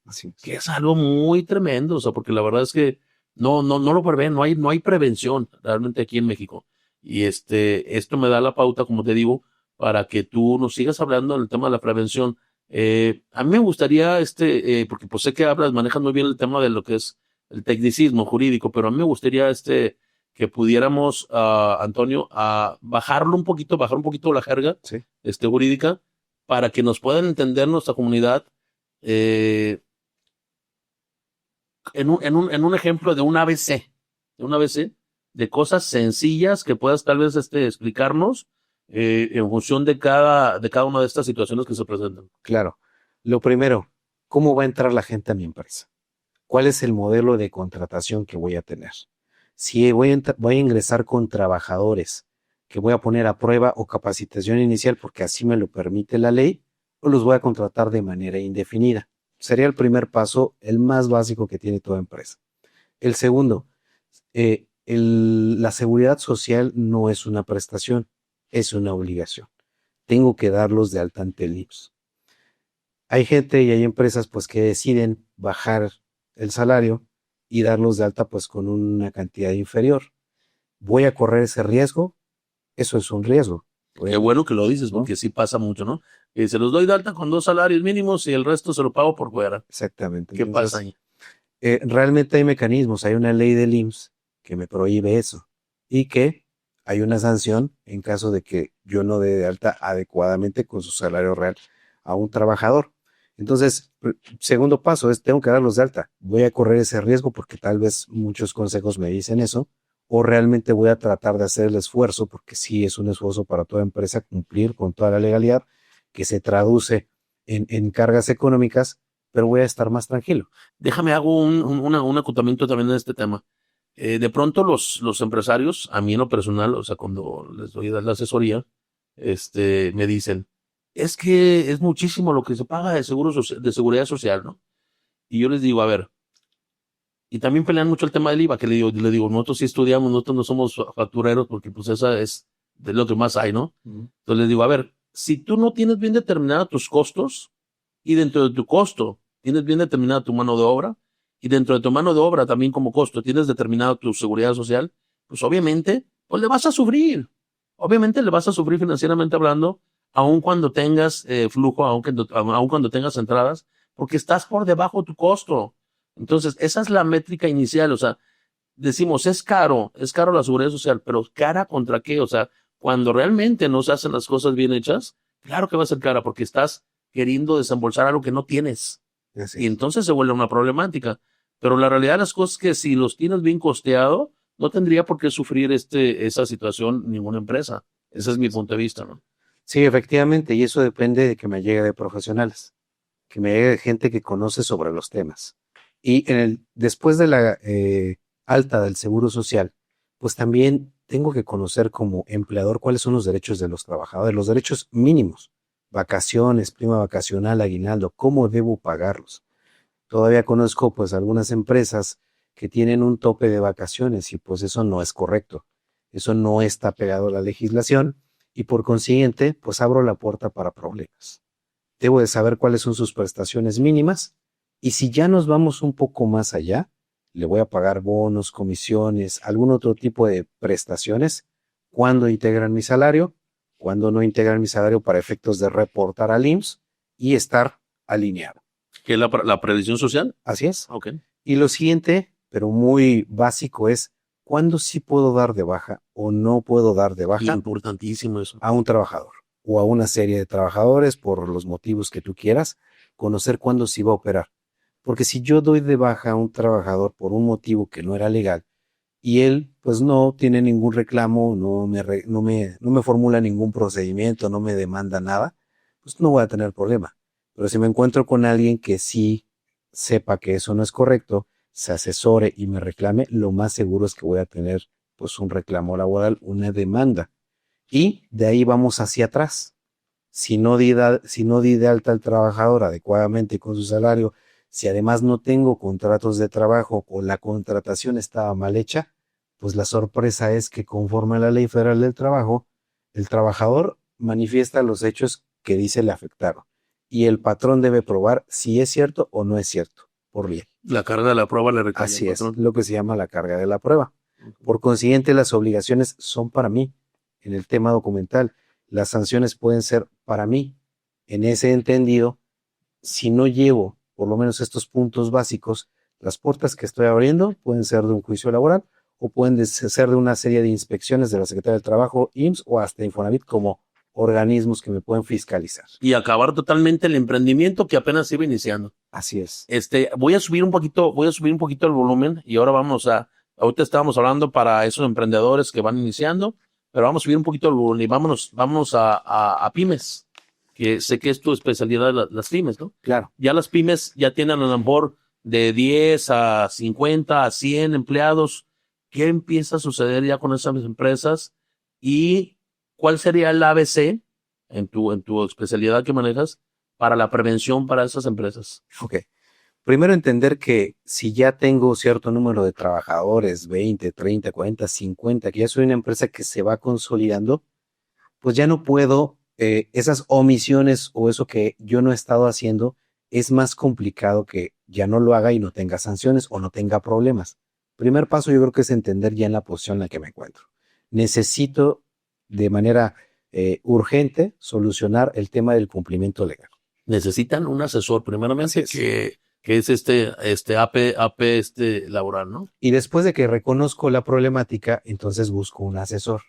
que es algo muy tremendo, o sea, porque la verdad es que no lo prevén, no hay prevención realmente aquí en México. Y esto me da la pauta, como te digo, para que tú nos sigas hablando del tema de la prevención. A mí me gustaría, porque pues sé que manejas muy bien el tema de lo que es el tecnicismo jurídico, pero a mí me gustaría, que pudiéramos, Antonio, bajar un poquito la jerga, sí, jurídica, para que nos puedan entender nuestra comunidad, en un ejemplo de un ABC. una ABC, de cosas sencillas que puedas tal vez explicarnos en función de cada una de estas situaciones que se presentan. Claro. Lo primero, ¿cómo va a entrar la gente a mi empresa? ¿Cuál es el modelo de contratación que voy a tener? Si voy a ingresar con trabajadores que voy a poner a prueba o capacitación inicial porque así me lo permite la ley, o los voy a contratar de manera indefinida. Sería el primer paso, el más básico que tiene toda empresa. El segundo, la seguridad social no es una prestación, es una obligación. Tengo que darlos de alta ante el IMSS. Hay gente y hay empresas pues que deciden bajar el salario y darlos de alta pues con una cantidad inferior. ¿Voy a correr ese riesgo? Eso es un riesgo. Qué bueno que lo dices, ¿no? porque sí pasa mucho, ¿no? Y se los doy de alta con 2 salarios mínimos y el resto se lo pago por fuera. Exactamente. ¿Qué Entonces, pasa ahí? Realmente hay mecanismos, hay una ley del IMSS que me prohíbe eso y que hay una sanción en caso de que yo no dé de alta adecuadamente con su salario real a un trabajador. Entonces, segundo paso es, tengo que darlos de alta. Voy a correr ese riesgo porque tal vez muchos consejos me dicen eso, o realmente voy a tratar de hacer el esfuerzo, porque sí es un esfuerzo para toda empresa cumplir con toda la legalidad que se traduce en cargas económicas, pero voy a estar más tranquilo. Déjame hago un acotamiento también en este tema. De pronto los empresarios, a mí en lo personal, o sea, cuando les doy la asesoría, me dicen, es que es muchísimo lo que se paga de de seguridad social, ¿no? Y yo les digo, a ver, y también pelean mucho el tema del IVA, que le digo, nosotros sí estudiamos, nosotros no somos factureros, porque pues esa es de lo que más hay, ¿no? Entonces les digo, a ver, si tú no tienes bien determinados tus costos, y dentro de tu costo tienes bien determinada tu mano de obra, y dentro de tu mano de obra también como costo tienes determinado tu seguridad social, pues obviamente, pues le vas a sufrir. Obviamente le vas a sufrir financieramente hablando, aun cuando tengas flujo, aun cuando tengas entradas, porque estás por debajo de tu costo. Entonces, esa es la métrica inicial, o sea, decimos, es caro la seguridad social, pero ¿cara contra qué? O sea, cuando realmente no se hacen las cosas bien hechas, claro que va a ser cara, porque estás queriendo desembolsar algo que no tienes. Y entonces se vuelve una problemática. Pero la realidad de las cosas es que si los tienes bien costeado, no tendría por qué sufrir esa situación ninguna empresa. Ese es mi punto de vista, ¿no? Sí, efectivamente, y eso depende de que me llegue de profesionales, que me llegue de gente que conoce sobre los temas. Y después de la alta del Seguro Social, pues también tengo que conocer como empleador cuáles son los derechos de los trabajadores, los derechos mínimos, vacaciones, prima vacacional, aguinaldo, cómo debo pagarlos. Todavía conozco pues algunas empresas que tienen un tope de vacaciones y pues eso no es correcto. Eso no está pegado a la legislación y por consiguiente pues abro la puerta para problemas. Debo de saber cuáles son sus prestaciones mínimas y si ya nos vamos un poco más allá, le voy a pagar bonos, comisiones, algún otro tipo de prestaciones, cuando integran mi salario, cuando no integran mi salario para efectos de reportar al IMSS y estar alineado. ¿Qué es la previsión social? Así es. Ok. Y lo siguiente, pero muy básico, es cuándo sí puedo dar de baja o no puedo dar de baja Importantísimo eso. a un trabajador o a una serie de trabajadores por los motivos que tú quieras, conocer cuándo sí va a operar. Porque si yo doy de baja a un trabajador por un motivo que no era legal y él pues no tiene ningún reclamo, no me formula ningún procedimiento, no me demanda nada, pues no voy a tener problema. Pero si me encuentro con alguien que sí sepa que eso no es correcto, se asesore y me reclame, lo más seguro es que voy a tener pues un reclamo laboral, una demanda. Y de ahí vamos hacia atrás. Si no di de alta al trabajador adecuadamente con su salario, si además no tengo contratos de trabajo o la contratación estaba mal hecha, pues la sorpresa es que conforme a la Ley Federal del Trabajo, el trabajador manifiesta los hechos que dice le afectaron y el patrón debe probar si es cierto o no es cierto, por ley. La carga de la prueba le recae Así al es, patrón. lo que se llama la carga de la prueba. Por consiguiente, las obligaciones son para mí. En el tema documental, las sanciones pueden ser para mí. En ese entendido, si no llevo por lo menos estos puntos básicos, las puertas que estoy abriendo pueden ser de un juicio laboral o pueden ser de una serie de inspecciones de la Secretaría del Trabajo, IMSS o hasta Infonavit como organismos que me pueden fiscalizar. Y acabar totalmente el emprendimiento que apenas iba iniciando. Así es. Voy a subir un poquito el volumen y ahora vamos a ahorita estábamos hablando para esos emprendedores que van iniciando, pero vamos a subir un poquito el volumen y vámonos a pymes, que sé que es tu especialidad, las pymes, ¿no? Claro. Ya las pymes ya tienen a lo mejor de 10 a 50 a 100 empleados. ¿Qué empieza a suceder ya con esas empresas? ¿Y cuál sería el ABC en tu especialidad que manejas para la prevención para esas empresas? Ok. Primero entender que si ya tengo cierto número de trabajadores, 20, 30, 40, 50, que ya soy una empresa que se va consolidando, pues ya no puedo, esas omisiones o eso que yo no he estado haciendo, es más complicado que ya no lo haga y no tenga sanciones o no tenga problemas. Primer paso yo creo que es entender ya en la posición en la que me encuentro. Necesito de manera urgente solucionar el tema del cumplimiento legal. Necesitan un asesor, primeramente, Así es. que es AP laboral, ¿no? Y después de que reconozco la problemática, entonces busco un asesor.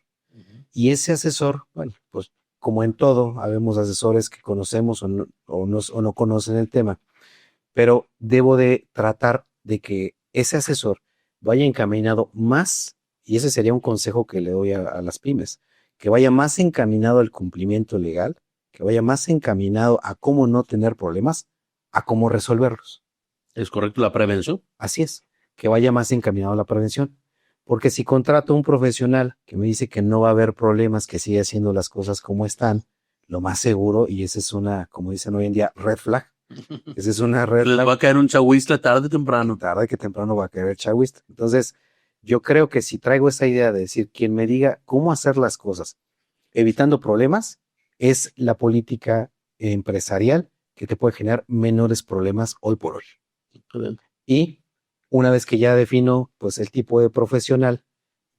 Y ese asesor, bueno, pues como en todo, habemos asesores que conocemos o no conocen el tema, pero debo de tratar de que ese asesor vaya encaminado más, y ese sería un consejo que le doy a las pymes, que vaya más encaminado al cumplimiento legal, que vaya más encaminado a cómo no tener problemas, a cómo resolverlos. ¿Es correcto la prevención? Así es, que vaya más encaminado a la prevención. Porque si contrato a un profesional que me dice que no va a haber problemas, que sigue haciendo las cosas como están, lo más seguro, y esa es una, como dicen hoy en día, red flag. Esa es una red Les flag. va a caer un chahuistle tarde o temprano. Tarde que temprano va a caer el chahuista. Entonces, yo creo que si traigo esa idea de decir, quien me diga cómo hacer las cosas, evitando problemas, es la política empresarial que te puede generar menores problemas hoy por hoy. Y una vez que ya defino pues el tipo de profesional,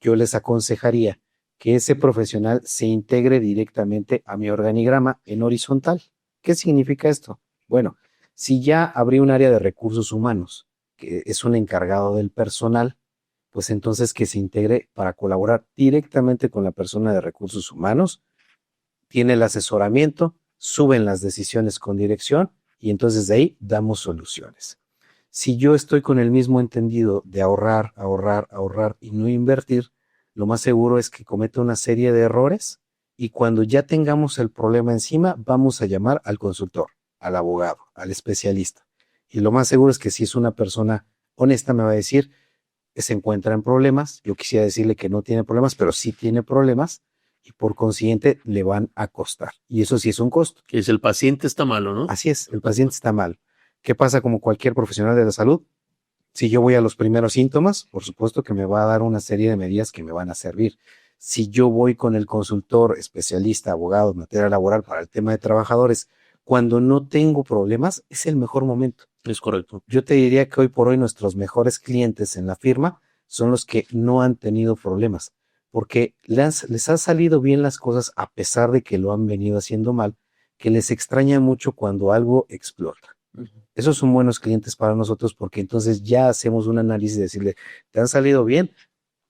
yo les aconsejaría que ese profesional se integre directamente a mi organigrama en horizontal. ¿Qué significa esto? Bueno, si ya abrí un área de recursos humanos, que es un encargado del personal, pues entonces que se integre para colaborar directamente con la persona de recursos humanos, tiene el asesoramiento, suben las decisiones con dirección y entonces de ahí damos soluciones. Si yo estoy con el mismo entendido de ahorrar, ahorrar, ahorrar y no invertir, lo más seguro es que cometa una serie de errores y cuando ya tengamos el problema encima, vamos a llamar al consultor, al abogado, al especialista. Y lo más seguro es que si es una persona honesta me va a decir que se encuentra en problemas. Yo quisiera decirle que no tiene problemas, pero sí tiene problemas y por consiguiente le van a costar. Y eso sí es un costo. Que es el paciente está malo, ¿no? Así es, el paciente está mal. ¿Qué pasa como cualquier profesional de la salud? Si yo voy a los primeros síntomas, por supuesto que me va a dar una serie de medidas que me van a servir. Si yo voy con el consultor, especialista, abogado, materia laboral para el tema de trabajadores, cuando no tengo problemas, es el mejor momento. Es correcto. Yo te diría que hoy por hoy nuestros mejores clientes en la firma son los que no han tenido problemas, porque les han salido bien las cosas a pesar de que lo han venido haciendo mal, que les extraña mucho cuando algo explota. Esos son buenos clientes para nosotros porque entonces ya hacemos un análisis y decirle, te han salido bien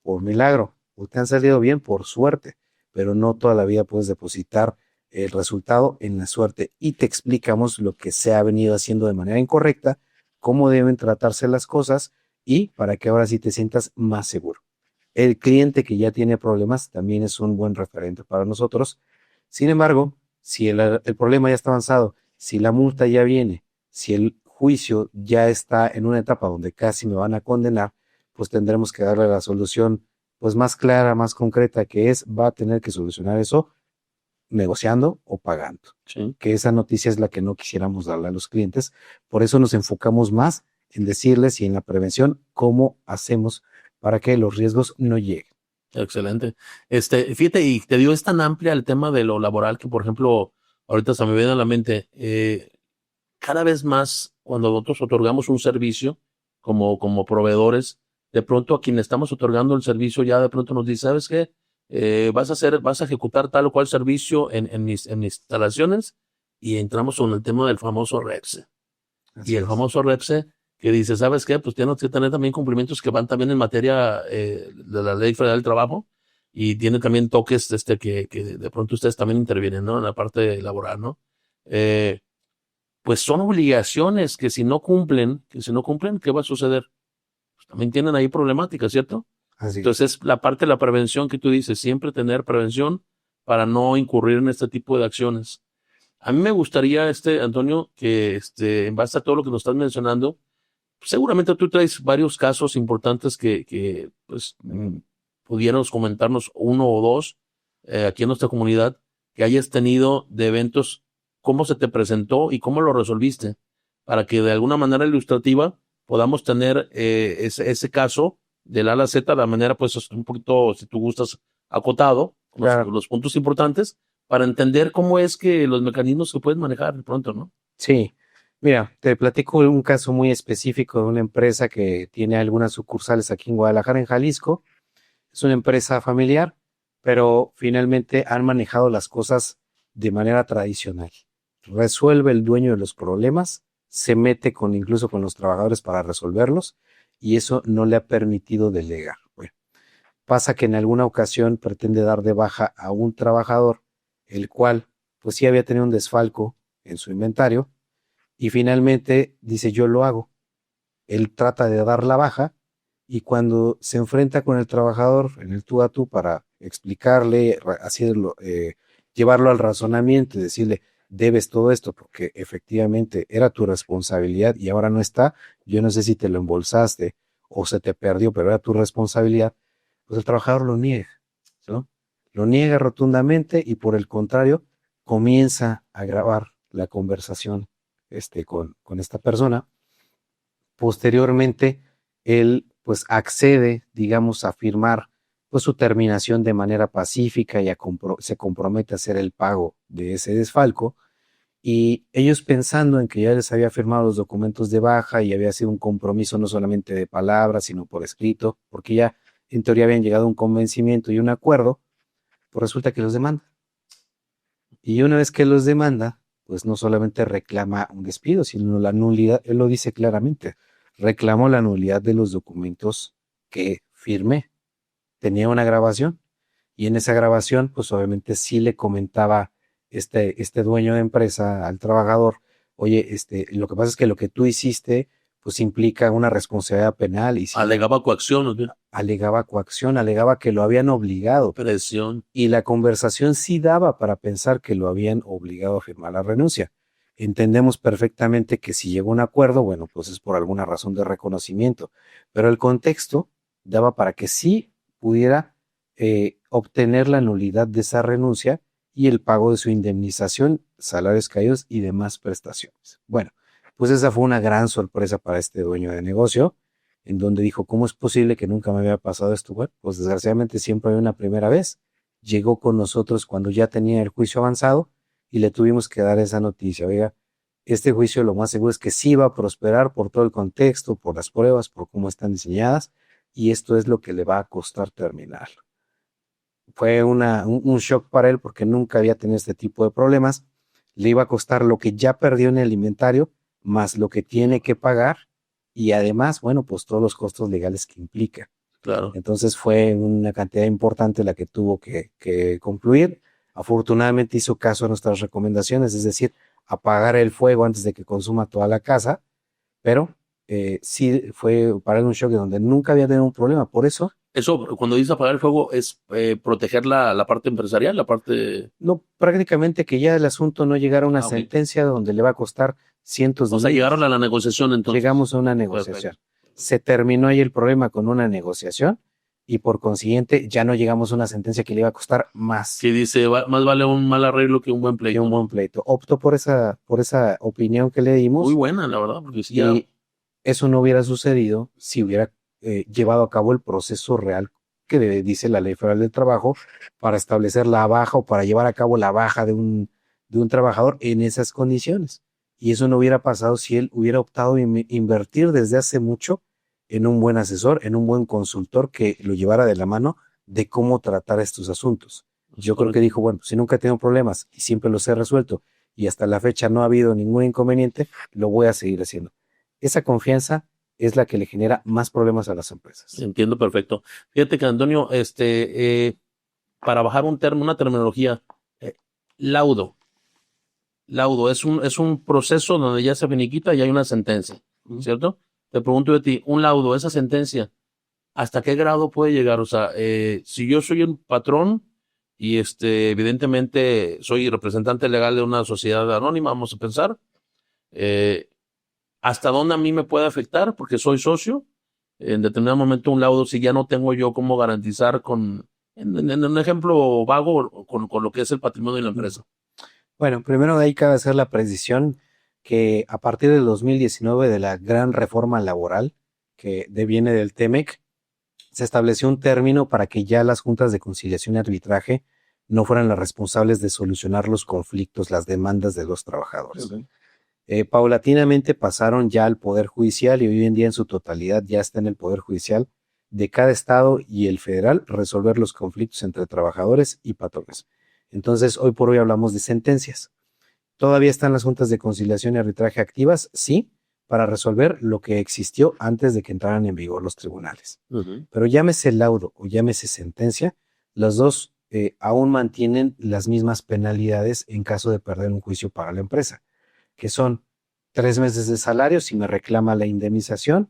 por milagro o te han salido bien por suerte, pero no toda la vida puedes depositar el resultado en la suerte y te explicamos lo que se ha venido haciendo de manera incorrecta, cómo deben tratarse las cosas y para que ahora sí te sientas más seguro. El cliente que ya tiene problemas también es un buen referente para nosotros. Sin embargo, si el problema ya está avanzado, si la multa ya viene, si el juicio ya está en una etapa donde casi me van a condenar, pues tendremos que darle la solución pues más clara, más concreta, que es va a tener que solucionar eso negociando o pagando. Sí. Que esa noticia es la que no quisiéramos darle a los clientes. Por eso nos enfocamos más en decirles y en la prevención cómo hacemos para que los riesgos no lleguen. Excelente. Fíjate, y te digo, es tan amplia el tema de lo laboral que, por ejemplo, ahorita se me viene a la mente, cada vez más cuando nosotros otorgamos un servicio como proveedores, de pronto a quien estamos otorgando el servicio ya de pronto nos dice, ¿sabes qué? Vas a ejecutar tal o cual servicio en mis instalaciones y entramos con el tema del famoso REPSE. Y el famoso REPSE que dice, ¿sabes qué? Pues tienes que tener también cumplimientos que van también en materia de la Ley Federal del Trabajo y tiene también toques que de pronto ustedes también intervienen, ¿no? En la parte laboral, ¿no? Pues son obligaciones que si no cumplen, ¿qué va a suceder? pues también tienen ahí problemáticas, ¿cierto? Así es. Entonces, la parte de la prevención que tú dices, siempre tener prevención para no incurrir en este tipo de acciones. A mí me gustaría, Antonio, que en base a todo lo que nos estás mencionando, seguramente tú traes varios casos importantes que pues, pudieras comentarnos uno o dos aquí en nuestra comunidad que hayas tenido de eventos, cómo se te presentó y cómo lo resolviste, para que de alguna manera ilustrativa podamos tener ese caso del A a la Z de manera, pues, un poquito, si tú gustas, acotado, Claro. los puntos importantes, para entender cómo es que los mecanismos se pueden manejar de pronto, ¿no? Sí, mira, te platico un caso muy específico de una empresa que tiene algunas sucursales aquí en Guadalajara, en Jalisco. Es una empresa familiar, pero finalmente han manejado las cosas de manera tradicional. Resuelve el dueño de los problemas, se mete incluso con los trabajadores para resolverlos, y eso no le ha permitido delegar. Bueno, pasa que en alguna ocasión pretende dar de baja a un trabajador, el cual pues sí había tenido un desfalco en su inventario, y finalmente dice yo lo hago. Él trata de dar la baja, y cuando se enfrenta con el trabajador en el tú a tú para explicarle, llevarlo al razonamiento y decirle, debes todo esto porque efectivamente era tu responsabilidad y ahora no está, yo no sé si te lo embolsaste o se te perdió, pero era tu responsabilidad, pues el trabajador lo niega, ¿no? Lo niega rotundamente, y por el contrario, comienza a grabar la conversación con esta persona. Posteriormente, él pues accede, digamos, a firmar pues su terminación de manera pacífica y se compromete a hacer el pago de ese desfalco, y ellos, pensando en que ya les había firmado los documentos de baja y había sido un compromiso no solamente de palabras, sino por escrito, porque ya en teoría habían llegado a un convencimiento y un acuerdo, pues resulta que los demanda. Y una vez que los demanda, pues no solamente reclama un despido, sino la nulidad, él lo dice claramente, reclamo la nulidad de los documentos que firmé. Tenía una grabación, y en esa grabación, pues obviamente sí le comentaba este dueño de empresa al trabajador, oye, lo que pasa es que lo que tú hiciste, pues implica una responsabilidad penal, y sí, Alegaba coacción, ¿no? alegaba coacción, alegaba que lo habían obligado. Presión. Y la conversación sí daba para pensar que lo habían obligado a firmar la renuncia. Entendemos perfectamente que si llegó a un acuerdo, bueno, pues es por alguna razón de reconocimiento, pero el contexto daba para que sí pudiera obtener la nulidad de esa renuncia y el pago de su indemnización, salarios caídos y demás prestaciones. Bueno, pues esa fue una gran sorpresa para este dueño de negocio, en donde dijo, ¿cómo es posible que nunca me había pasado esto? Bueno, pues desgraciadamente siempre hay una primera vez. Llegó con nosotros cuando ya tenía el juicio avanzado, y le tuvimos que dar esa noticia. Oiga, este juicio lo más seguro es que sí va a prosperar por todo el contexto, por las pruebas, por cómo están diseñadas, y esto es lo que le va a costar terminarlo. Fue un shock para él, porque nunca había tenido este tipo de problemas. Le iba a costar lo que ya perdió en el inventario, más lo que tiene que pagar, y además, bueno, pues todos los costos legales que implica. Claro. Entonces fue una cantidad importante la que tuvo que concluir. Afortunadamente hizo caso a nuestras recomendaciones, es decir, apagar el fuego antes de que consuma toda la casa, pero sí fue para él un shock, donde nunca había tenido un problema. Por eso, Eso, cuando dice apagar el fuego, es proteger la parte empresarial, la parte... no, prácticamente que ya el asunto no llegara a una ok. sentencia donde le va a costar cientos de O sea, miles. llegaron a la negociación entonces. Llegamos a una negociación. Se terminó ahí el problema con una negociación, y por consiguiente ya no llegamos a una sentencia que le iba a costar más. Que dice, más vale un mal arreglo que un buen pleito. Que un buen pleito. Optó por esa opinión que le dimos. Muy buena, la verdad, porque sí, Y eso no hubiera sucedido si hubiera llevado a cabo el proceso real que dice la Ley Federal del Trabajo, para establecer la baja o para llevar a cabo la baja de un trabajador en esas condiciones. Y eso no hubiera pasado si él hubiera optado invertir desde hace mucho en un buen asesor, en un buen consultor que lo llevara de la mano de cómo tratar estos asuntos. Yo creo que dijo, bueno, si nunca he tenido problemas y siempre los he resuelto, y hasta la fecha no ha habido ningún inconveniente, lo voy a seguir haciendo. Esa confianza es la que le genera más problemas a las empresas. Entiendo perfecto. Fíjate que, Antonio, para bajar una terminología, laudo. Laudo es un proceso donde ya se finiquita y hay una sentencia, ¿cierto? te pregunto de ti, un laudo, esa sentencia, ¿hasta qué grado puede llegar? O sea, si yo soy un patrón y evidentemente soy representante legal de una sociedad anónima, vamos a pensar, eh, ¿hasta dónde a mí me puede afectar? Porque soy socio. En determinado momento un laudo, si ya no tengo yo cómo garantizar en un ejemplo vago, con lo que es el patrimonio de la empresa. Bueno, primero de ahí cabe hacer la precisión que a partir del 2019 de la gran reforma laboral que deviene del TEMEC, se estableció un término para que ya las juntas de conciliación y arbitraje no fueran las responsables de solucionar los conflictos, las demandas de los trabajadores. Okay. Paulatinamente pasaron ya al Poder Judicial y hoy en día en su totalidad ya está en el Poder Judicial de cada estado y el federal resolver los conflictos entre trabajadores y patrones. Entonces, hoy por hoy hablamos de sentencias. ¿Todavía están las juntas de conciliación y arbitraje activas? Sí, para resolver lo que existió antes de que entraran en vigor los tribunales. Pero llámese laudo o llámese sentencia, los dos aún mantienen las mismas penalidades en caso de perder un juicio para la empresa, que son 3 meses de salario si me reclama la indemnización,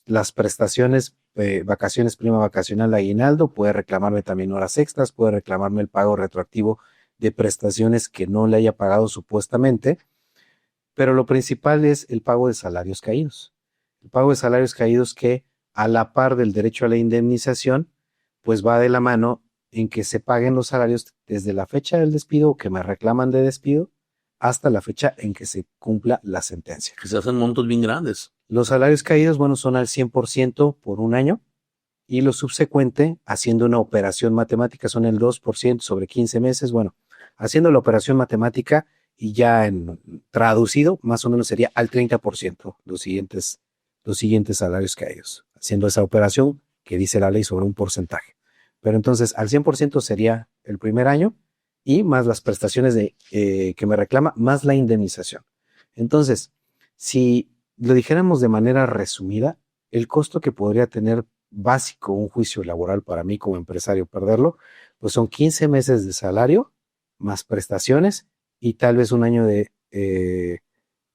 las prestaciones, vacaciones, prima vacacional, aguinaldo, puede reclamarme también horas extras, puede reclamarme el pago retroactivo de prestaciones que no le haya pagado supuestamente, pero lo principal es el pago de salarios caídos. El pago de salarios caídos que a la par del derecho a la indemnización, pues va de la mano en que se paguen los salarios desde la fecha del despido o que me reclaman de despido hasta la fecha en que se cumpla la sentencia. Que se hacen montos bien grandes. Los salarios caídos, bueno, son al 100% por un año y lo subsecuente, haciendo una operación matemática, son el 2% sobre 15 meses. Bueno, haciendo la operación matemática y ya en traducido, más o menos sería al 30% los siguientes salarios caídos, haciendo esa operación que dice la ley sobre un porcentaje. Pero entonces al 100% sería el primer año y más las prestaciones que me reclama, más la indemnización. Entonces, si lo dijéramos de manera resumida, el costo que podría tener básico un juicio laboral para mí como empresario perderlo, pues son 15 meses de salario, más prestaciones y tal vez un año de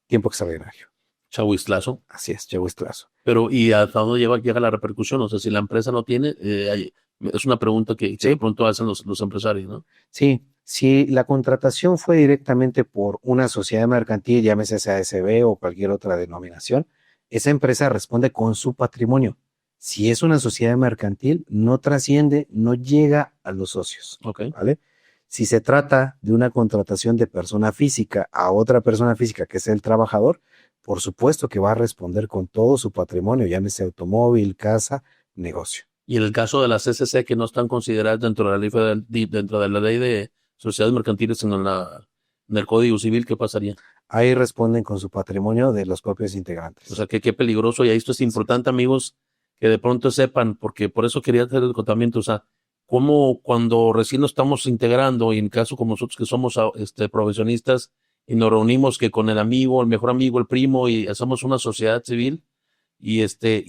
tiempo extraordinario. Chahuiztlazo. Así es, chahuiztlazo. Pero, ¿y hasta dónde llega la repercusión? O sea, si la empresa no tiene, es una pregunta que de pronto hacen los empresarios, ¿no? Sí, si la contratación fue directamente por una sociedad mercantil, llámese SASB o cualquier otra denominación, esa empresa responde con su patrimonio. Si es una sociedad mercantil, no trasciende, no llega a los socios. Okay. ¿Vale? Si se trata de una contratación de persona física a otra persona física, que es el trabajador, por supuesto que va a responder con todo su patrimonio, llámese automóvil, casa, negocio. Y en el caso de las CCC que no están consideradas dentro de la ley federal, dentro de la ley de sociedades mercantiles en el Código Civil, ¿qué pasaría? Ahí responden con su patrimonio de los propios integrantes. O sea, que qué peligroso. Y esto es importante, amigos, que de pronto sepan, porque por eso quería hacer el contamiento. O sea, cómo cuando recién nos estamos integrando, y en caso como nosotros que somos profesionistas, y nos reunimos que con el amigo, el mejor amigo, el primo, y hacemos una sociedad civil, y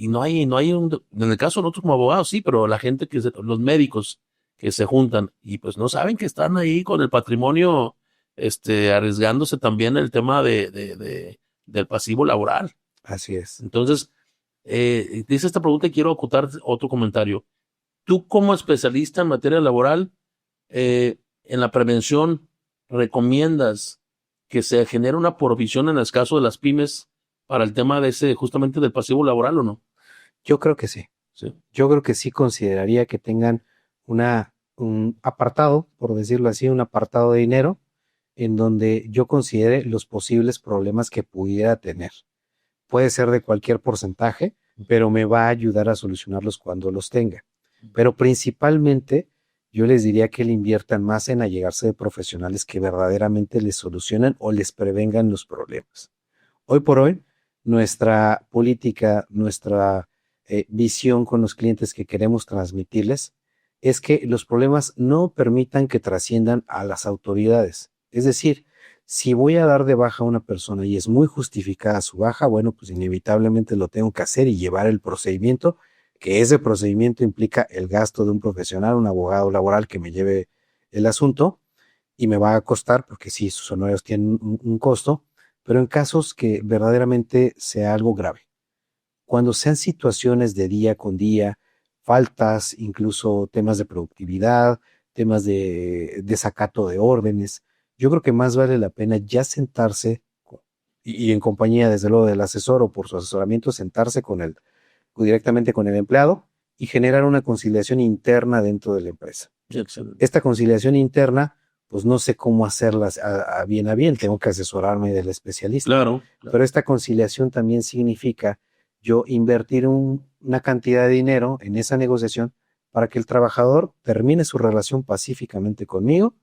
no hay en el caso de nosotros como abogados, sí, pero la gente los médicos que se juntan, y pues no saben que están ahí con el patrimonio, arriesgándose también el tema del pasivo laboral. Así es. Entonces, dice esta pregunta y quiero acotar otro comentario. Tú como especialista en materia laboral, en la prevención, ¿recomiendas que se genere una provisión en el caso de las pymes para el tema de justamente del pasivo laboral o no? Yo creo que sí. Sí. Yo creo que sí consideraría que tengan un apartado, por decirlo así, un apartado de dinero en donde yo considere los posibles problemas que pudiera tener. Puede ser de cualquier porcentaje, pero me va a ayudar a solucionarlos cuando los tenga. Pero principalmente yo les diría que le inviertan más en allegarse de profesionales que verdaderamente les solucionen o les prevengan los problemas. Hoy por hoy, nuestra política, nuestra visión con los clientes que queremos transmitirles es que los problemas no permitan que trasciendan a las autoridades. Es decir, si voy a dar de baja a una persona y es muy justificada su baja, bueno, pues inevitablemente lo tengo que hacer y llevar el procedimiento, que ese procedimiento implica el gasto de un profesional, un abogado laboral que me lleve el asunto y me va a costar, porque sí, sus honorarios tienen un costo, pero en casos que verdaderamente sea algo grave, cuando sean situaciones de día con día, faltas, incluso temas de productividad, temas de desacato de órdenes, yo creo que más vale la pena ya sentarse y en compañía, desde luego, del asesor o por su asesoramiento, sentarse directamente con el empleado y generar una conciliación interna dentro de la empresa. Excelente. Esta conciliación interna, pues no sé cómo hacerla a bien, tengo que asesorarme del especialista. Claro. Pero esta conciliación también significa yo invertir una cantidad de dinero en esa negociación para que el trabajador termine su relación pacíficamente conmigo,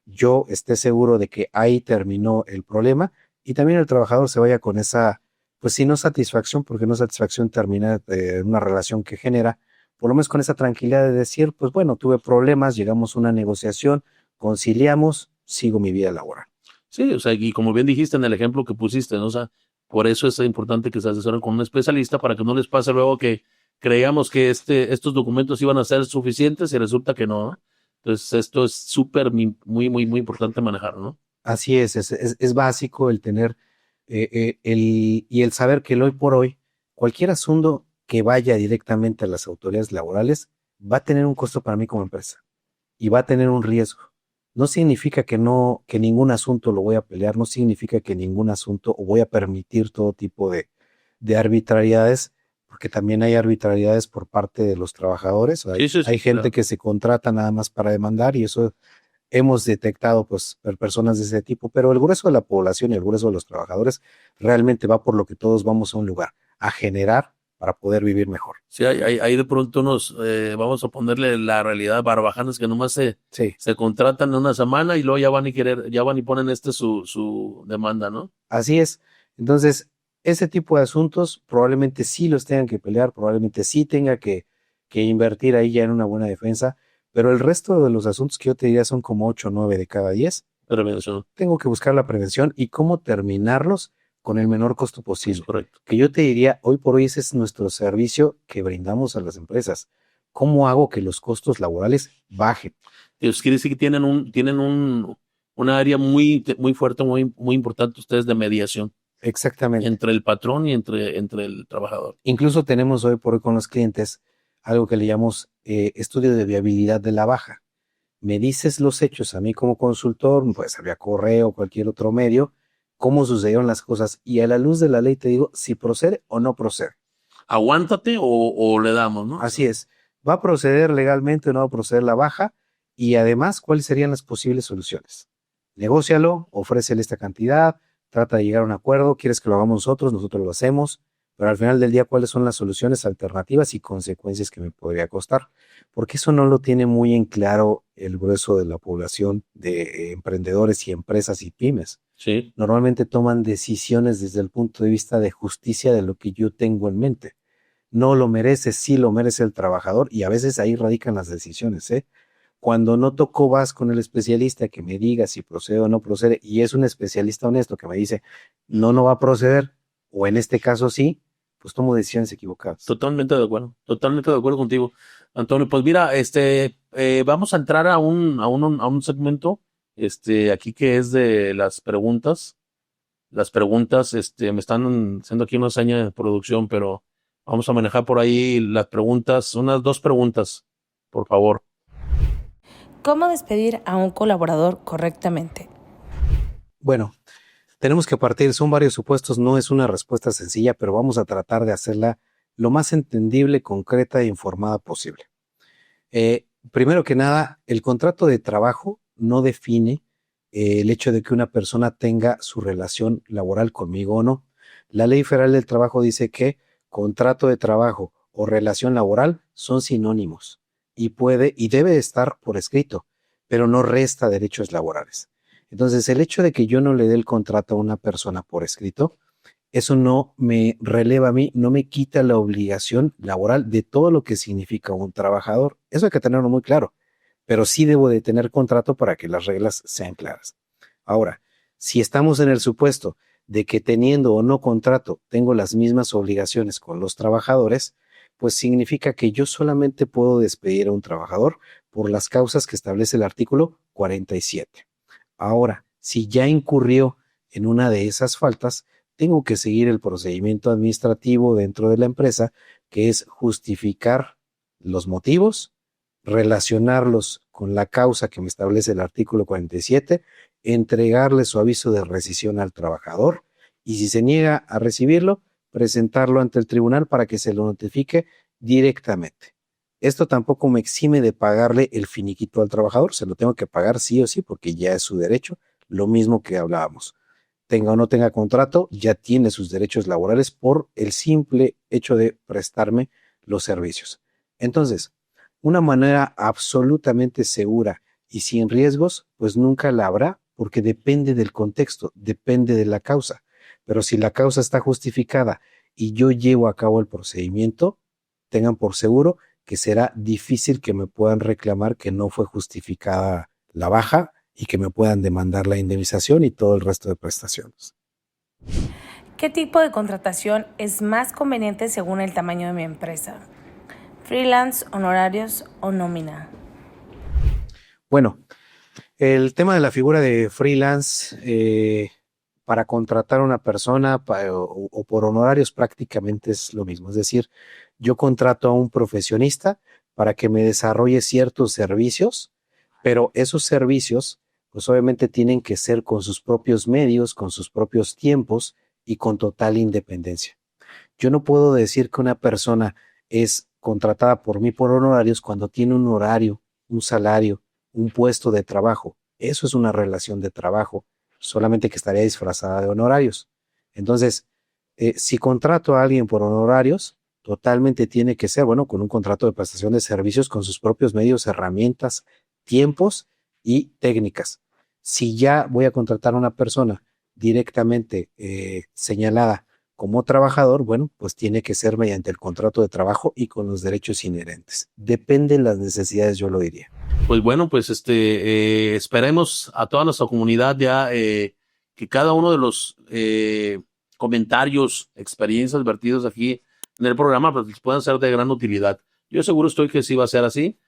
yo esté seguro de que ahí terminó el problema y también el trabajador se vaya con esa, pues si no satisfacción, porque no satisfacción termina en una relación que genera, por lo menos con esa tranquilidad de decir, pues bueno, tuve problemas, llegamos a una negociación, conciliamos, sigo mi vida laboral. Sí, o sea, y como bien dijiste en el ejemplo que pusiste, ¿no? O sea, por eso es importante que se asesoren con un especialista para que no les pase luego que creíamos que estos documentos iban a ser suficientes y resulta que no, ¿no? Entonces, esto es súper, muy importante manejar, ¿no? Así es básico el tener y el saber que el hoy por hoy, cualquier asunto que vaya directamente a las autoridades laborales va a tener un costo para mí como empresa y va a tener un riesgo. No significa que ningún asunto lo voy a pelear, no significa que ningún asunto o voy a permitir todo tipo de arbitrariedades, porque también hay arbitrariedades por parte de los trabajadores. Hay gente claro. que se contrata nada más para demandar y eso hemos detectado pues personas de ese tipo, pero el grueso de la población y el grueso de los trabajadores realmente va por lo que todos vamos a un lugar, a generar para poder vivir mejor. Sí, hay de pronto vamos a ponerle la realidad, barbajanes que nomás se contratan en una semana y luego ya van y ponen su demanda, ¿no? Así es. Entonces, ese tipo de asuntos probablemente sí los tengan que pelear, probablemente sí tenga que invertir ahí ya en una buena defensa, pero el resto de los asuntos que yo te diría son como 8 o 9 de cada 10. Prevención. Tengo que buscar la prevención y cómo terminarlos con el menor costo posible. Es correcto. Que yo te diría, hoy por hoy ese es nuestro servicio que brindamos a las empresas. ¿Cómo hago que los costos laborales bajen? Eso quiere decir que tienen una área muy fuerte, muy importante ustedes de mediación. Exactamente. Entre el patrón y entre el trabajador. Incluso tenemos hoy por hoy con los clientes algo que le llamamos estudio de viabilidad de la baja. Me dices los hechos a mí como consultor, pues había correo o cualquier otro medio, cómo sucedieron las cosas y a la luz de la ley te digo si procede o no procede. Aguántate o le damos, ¿no? Así es. ¿Va a proceder legalmente o no va a proceder la baja? Y además, ¿cuáles serían las posibles soluciones? Negócialo, ofrécele esta cantidad, trata de llegar a un acuerdo, quieres que lo hagamos nosotros lo hacemos, pero al final del día, ¿cuáles son las soluciones alternativas y consecuencias que me podría costar? Porque eso no lo tiene muy en claro el grueso de la población de emprendedores y empresas y pymes. Sí. Normalmente toman decisiones desde el punto de vista de justicia de lo que yo tengo en mente. No lo merece, sí lo merece el trabajador y a veces ahí radican las decisiones, ¿eh? Cuando no tocó vas con el especialista que me diga si procede o no procede y es un especialista honesto que me dice no va a proceder o en este caso sí, pues tomo decisiones equivocadas. Totalmente de acuerdo contigo, Antonio. Pues mira, vamos a entrar a un segmento, aquí que es de las preguntas. Las preguntas, me están haciendo aquí una seña de producción, pero vamos a manejar por ahí las preguntas, unas 2 preguntas, por favor. ¿Cómo despedir a un colaborador correctamente? Bueno, tenemos que partir, son varios supuestos, no es una respuesta sencilla, pero vamos a tratar de hacerla lo más entendible, concreta e informada posible. Primero que nada, el contrato de trabajo no define el hecho de que una persona tenga su relación laboral conmigo o no. La Ley Federal del Trabajo dice que contrato de trabajo o relación laboral son sinónimos y puede y debe estar por escrito, pero no resta derechos laborales. Entonces, el hecho de que yo no le dé el contrato a una persona por escrito, eso no me releva a mí, no me quita la obligación laboral de todo lo que significa un trabajador. Eso hay que tenerlo muy claro, pero sí debo de tener contrato para que las reglas sean claras. Ahora, si estamos en el supuesto de que teniendo o no contrato tengo las mismas obligaciones con los trabajadores, pues significa que yo solamente puedo despedir a un trabajador por las causas que establece el artículo 47. Ahora, si ya incurrió en una de esas faltas, tengo que seguir el procedimiento administrativo dentro de la empresa, que es justificar los motivos, relacionarlos con la causa que me establece el artículo 47, entregarle su aviso de rescisión al trabajador y si se niega a recibirlo, presentarlo ante el tribunal para que se lo notifique directamente. Esto tampoco me exime de pagarle el finiquito al trabajador, se lo tengo que pagar sí o sí porque ya es su derecho, lo mismo que hablábamos. Tenga o no tenga contrato, ya tiene sus derechos laborales por el simple hecho de prestarme los servicios. Entonces, una manera absolutamente segura y sin riesgos, pues nunca la habrá porque depende del contexto, depende de la causa. Pero si la causa está justificada y yo llevo a cabo el procedimiento, tengan por seguro que será difícil que me puedan reclamar que no fue justificada la baja y que me puedan demandar la indemnización y todo el resto de prestaciones. ¿Qué tipo de contratación es más conveniente según el tamaño de mi empresa? ¿Freelance, honorarios o nómina? Bueno, el tema de la figura de freelance para contratar a una persona o por honorarios prácticamente es lo mismo. Es decir, yo contrato a un profesionista para que me desarrolle ciertos servicios, pero esos servicios pues obviamente tienen que ser con sus propios medios, con sus propios tiempos y con total independencia. Yo no puedo decir que una persona es contratada por mí por honorarios cuando tiene un horario, un salario, un puesto de trabajo. Eso es una relación de trabajo, solamente que estaría disfrazada de honorarios. Entonces, si contrato a alguien por honorarios, totalmente tiene que ser, bueno, con un contrato de prestación de servicios con sus propios medios, herramientas, tiempos y técnicas. Si ya voy a contratar a una persona directamente señalada como trabajador, bueno, pues tiene que ser mediante el contrato de trabajo y con los derechos inherentes. Depende de las necesidades, yo lo diría. Pues bueno, pues esperemos a toda nuestra comunidad ya que cada uno de los comentarios, experiencias vertidos aquí en el programa, pues les puedan ser de gran utilidad. Yo seguro estoy que sí va a ser así.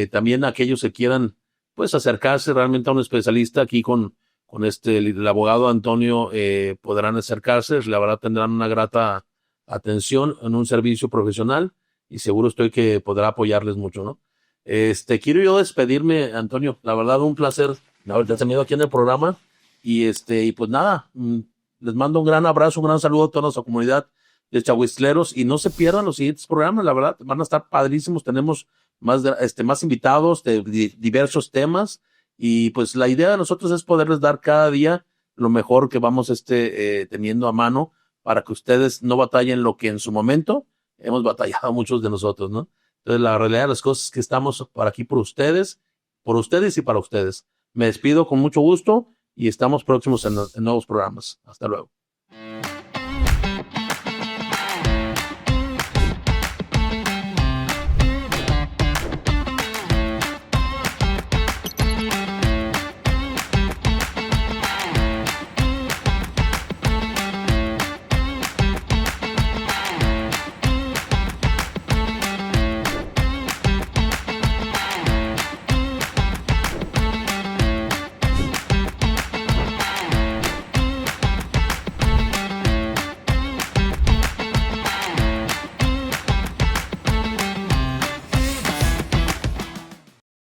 También aquellos que quieran pues acercarse realmente a un especialista aquí con el abogado Antonio podrán acercarse, la verdad tendrán una grata atención en un servicio profesional y seguro estoy que podrá apoyarles mucho, ¿no? Quiero yo despedirme, Antonio, la verdad un placer haberte tenido aquí en el programa y pues nada, les mando un gran abrazo, un gran saludo a toda nuestra comunidad de Chahuistleros y no se pierdan los siguientes programas, la verdad van a estar padrísimos, tenemos más invitados de diversos temas y pues la idea de nosotros es poderles dar cada día lo mejor que vamos teniendo a mano para que ustedes no batallen lo que en su momento hemos batallado muchos de nosotros, ¿no? Entonces la realidad de las cosas es que estamos por aquí por ustedes y para ustedes. Me despido con mucho gusto y estamos próximos en nuevos programas. Hasta luego.